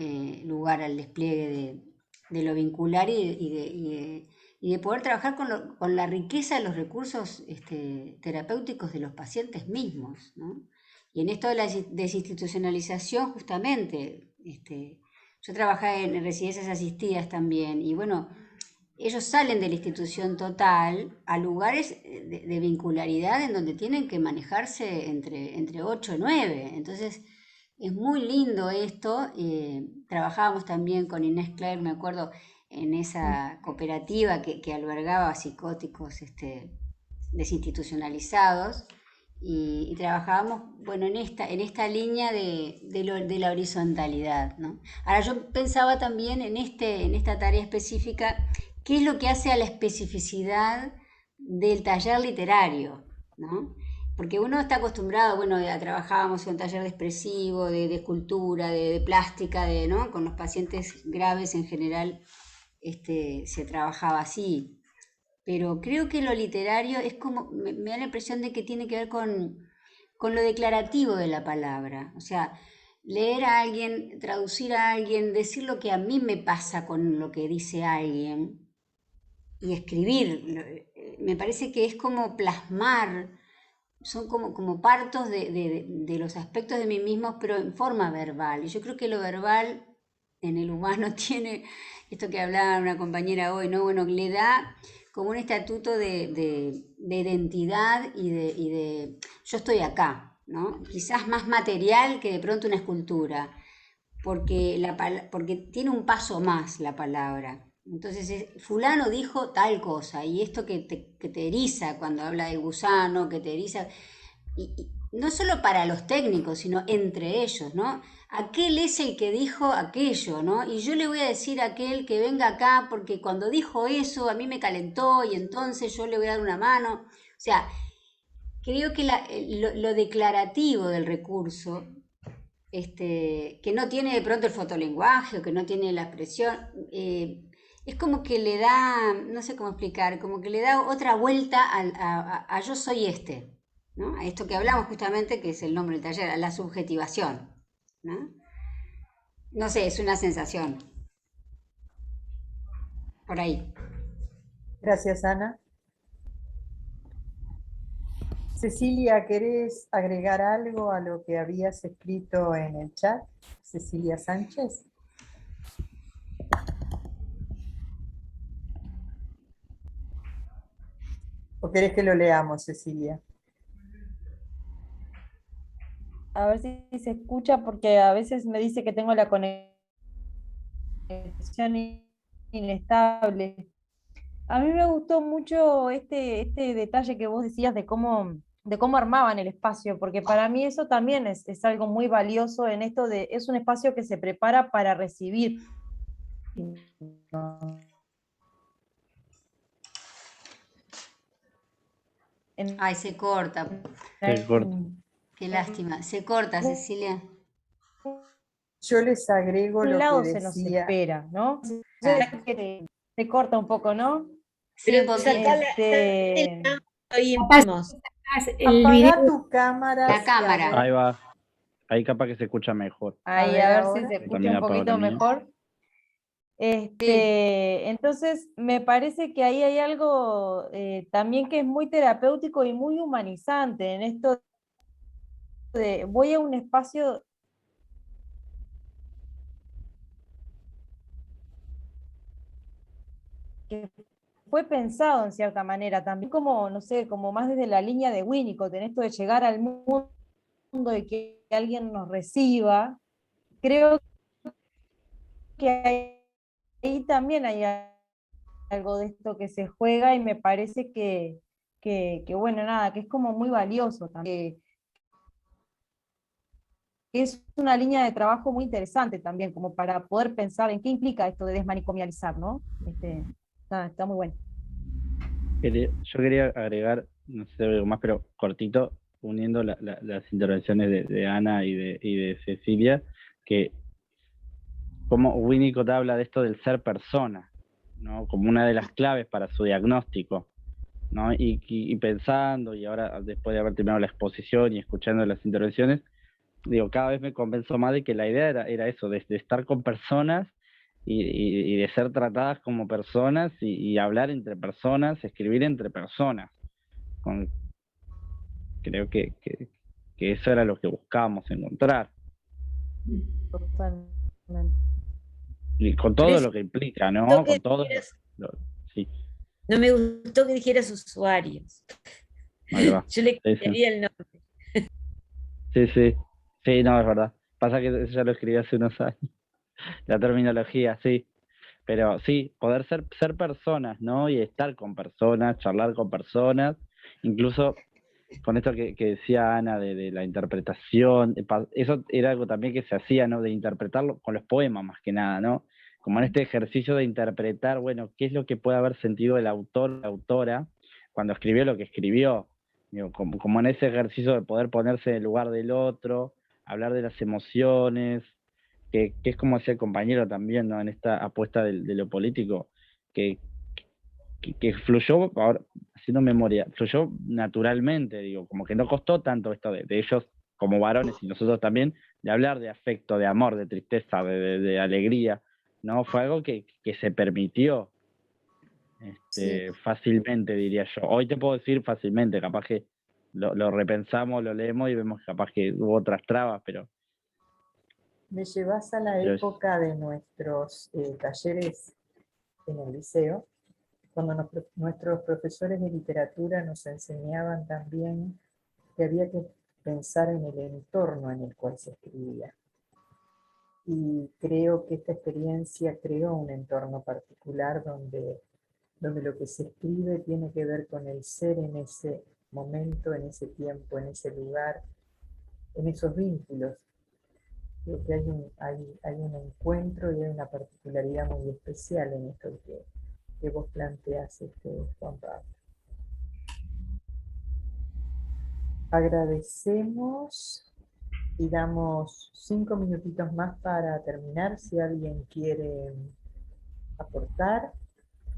lugar al despliegue de lo vincular y de poder trabajar con la riqueza de los recursos terapéuticos de los pacientes mismos, ¿no? Y en esto de la desinstitucionalización, justamente, yo trabajé en residencias asistidas también, y bueno, ellos salen de la institución total a lugares de vincularidad en donde tienen que manejarse entre 8 y 9. Entonces, es muy lindo esto. Trabajábamos también con Inés Claire, me acuerdo, en esa cooperativa que albergaba psicóticos desinstitucionalizados. Y trabajábamos, bueno, en esta línea de la horizontalidad, ¿no? Ahora yo pensaba también en esta tarea específica, qué es lo que hace a la especificidad del taller literario, ¿no? Porque uno está acostumbrado, bueno, trabajábamos en un taller de expresivo, de escultura, de plástica, ¿no? Con los pacientes graves en general se trabajaba así. Pero creo que lo literario es como, me da la impresión de que tiene que ver con lo declarativo de la palabra. O sea, leer a alguien, traducir a alguien, decir lo que a mí me pasa con lo que dice alguien y escribir. Me parece que es como plasmar, son como partos de los aspectos de mí mismo, pero en forma verbal. Y yo creo que lo verbal en el humano tiene, esto que hablaba una compañera hoy, ¿no? Bueno, le da como un estatuto de identidad y de yo estoy acá, ¿no? Quizás más material que de pronto una escultura, porque tiene un paso más la palabra. Entonces, fulano dijo tal cosa, y esto que te eriza cuando habla del gusano, que te eriza, y no solo para los técnicos, sino entre ellos, ¿no? Aquel es el que dijo aquello, ¿no? Y yo le voy a decir a aquel que venga acá porque cuando dijo eso a mí me calentó y entonces yo le voy a dar una mano. O sea, creo que lo declarativo del recurso, que no tiene de pronto el fotolenguaje o que no tiene la expresión, es como que le da, no sé cómo explicar, como que le da otra vuelta a yo soy ¿no? A esto que hablamos justamente, que es el nombre del taller, a la subjetivación, ¿no? No sé, es una sensación. Por ahí. Gracias, Ana. Cecilia, ¿querés agregar algo a lo que habías escrito en el chat? Cecilia Sánchez. ¿O querés que lo leamos, Cecilia? A ver si se escucha, porque a veces me dice que tengo la conexión inestable. A mí me gustó mucho este detalle que vos decías de cómo armaban el espacio, porque para mí eso también es algo muy valioso en esto es un espacio que se prepara para recibir. Ay, se corta. Se corta. Qué lástima. Se corta, Cecilia. Yo les agrego un lo lado que se nos decía. espera, ¿no? Claro. Se corta un poco, ¿no? Sí, un Pero poquito. oímos. Apaga tu cámara. La cámara. Ahí va. Ahí capaz que se escucha mejor. Ahí, a ver si ahora. se escucha También un apago poquito la mía. mejor. Entonces, me parece que ahí hay algo también que es muy terapéutico y muy humanizante en esto de voy a un espacio que fue pensado en cierta manera, también como, no sé, como más desde la línea de Winnicott, en esto de llegar al mundo y que alguien nos reciba. Creo que ahí también hay algo de esto que se juega y me parece que bueno, nada, que es como muy valioso también. Es una línea de trabajo muy interesante también, como para poder pensar en qué implica esto de desmanicomializar, ¿no? Está muy bueno. Yo quería agregar, no sé algo más, pero cortito, uniendo las intervenciones de Ana y de Cecilia, que como Winnicott habla de esto del ser persona, ¿no? Como una de las claves para su diagnóstico, ¿no? Y pensando, y ahora después de haber terminado la exposición y escuchando las intervenciones, digo, cada vez me convenzo más de que la idea era eso, de estar con personas y de ser tratadas como personas y hablar entre personas, escribir entre personas. Creo que eso era lo que buscábamos encontrar. Totalmente. Y con todo lo que implica, ¿no? Con todo sí. No me gustó que dijeras usuarios. Ahí va. Yo le cambiaría el nombre. Sí, no, es verdad. Pasa que eso ya lo escribí hace unos años. La terminología, sí. Pero sí, poder ser personas, ¿no? Y estar con personas, charlar con personas, incluso con esto que decía Ana de la interpretación, eso era algo también que se hacía, ¿no? De interpretarlo con los poemas más que nada, ¿no? Como en este ejercicio de interpretar, bueno, qué es lo que puede haber sentido el autor, la autora, cuando escribió lo que escribió. Digo, como en ese ejercicio de poder ponerse en el lugar del otro, hablar de las emociones, que es como decía el compañero también, ¿no? En esta apuesta de lo político, que fluyó, ahora haciendo memoria, fluyó naturalmente, digo, como que no costó tanto esto de ellos como varones y nosotros también, de hablar de afecto, de amor, de tristeza, de alegría, ¿no? Fue algo que se permitió fácilmente, diría yo. Hoy te puedo decir fácilmente, capaz que lo repensamos, lo leemos y vemos capaz que hubo otras trabas, pero... Me llevas a la época de nuestros talleres en el liceo, cuando nuestros profesores de literatura nos enseñaban también que había que pensar en el entorno en el cual se escribía. Y creo que esta experiencia creó un entorno particular donde lo que se escribe tiene que ver con el ser en ese momento, en ese tiempo, en ese lugar, en esos vínculos. Creo que hay un encuentro y hay una particularidad muy especial en esto que vos planteás, Juan Pablo. Agradecemos y damos 5 minutitos más para terminar. Si alguien quiere aportar,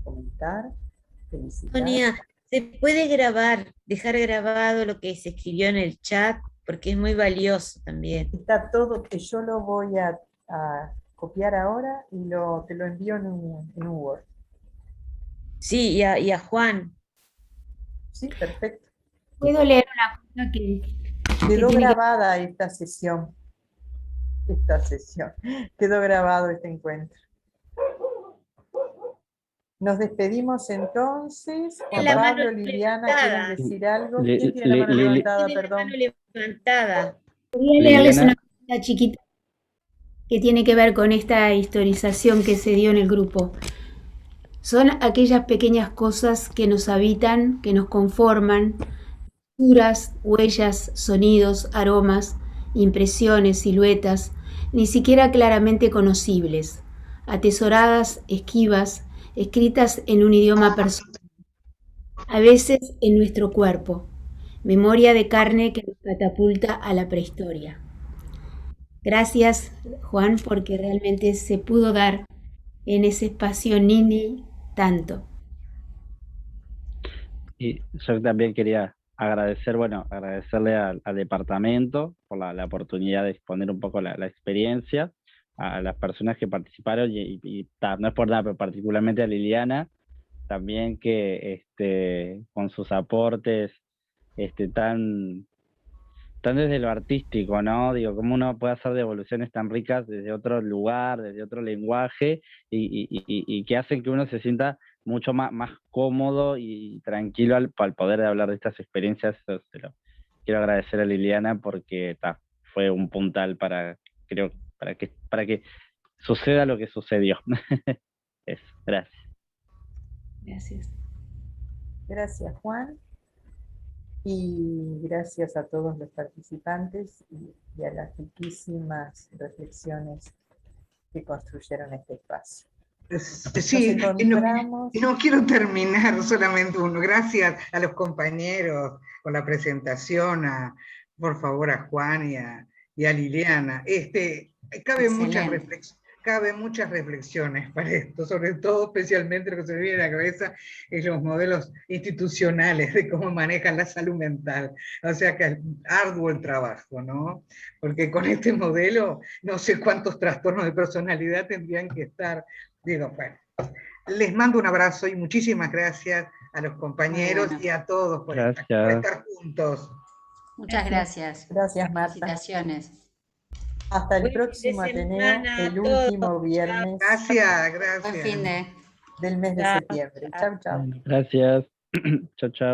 comentar, felicitar. Sonia, ¿se puede dejar grabado lo que se escribió en el chat? Porque es muy valioso también. Está todo, que yo lo voy a copiar ahora y te lo envío en un Word. Sí, y a Juan. Sí, perfecto. ¿Puedo leer una cosa que quedó grabada esta sesión? Quedó grabado este encuentro. Nos despedimos entonces. Juan Pablo, Liliana, ¿quieren decir algo? ¿Quién tiene la mano levantada? Perdón. Quería leerles una cosa chiquita que tiene que ver con esta historización que se dio en el grupo. Son aquellas pequeñas cosas que nos habitan, que nos conforman, texturas, huellas, sonidos, aromas, impresiones, siluetas, ni siquiera claramente conocibles, atesoradas, esquivas, escritas en un idioma personal, a veces en nuestro cuerpo, memoria de carne que nos catapulta a la prehistoria. Gracias, Juan, porque realmente se pudo dar en ese espacio Nini tanto. Y yo también quería agradecerle al departamento por la oportunidad de exponer un poco la experiencia, a las personas que participaron y no es por nada, pero particularmente a Liliana, también que con sus aportes tan desde lo artístico, ¿no? Digo, cómo uno puede hacer devoluciones tan ricas desde otro lugar, desde otro lenguaje, y que hacen que uno se sienta mucho más cómodo y tranquilo al poder hablar de estas experiencias. Eso quiero agradecer a Liliana porque fue un puntal para que suceda lo que sucedió. Eso, gracias. Gracias. Gracias, Juan. Y gracias a todos los participantes y a las riquísimas reflexiones que construyeron este espacio. Sí, no quiero terminar solamente uno. Gracias a los compañeros por la presentación, por favor a Juan y a Liliana. Caben caben muchas reflexiones para esto, sobre todo, especialmente lo que se me viene a la cabeza es los modelos institucionales de cómo manejan la salud mental. O sea que es arduo el trabajo, ¿no? Porque con este modelo no sé cuántos trastornos de personalidad tendrían que estar. Digo, bueno, les mando un abrazo y muchísimas gracias a los compañeros y a todos por estar juntos. Muchas gracias. Gracias, Marta. Felicitaciones. Hasta el próximo Ateneo, el último viernes. Gracias, gracias. Buen fin de. Del mes de septiembre. Chau, chau. Gracias. Chao, chao.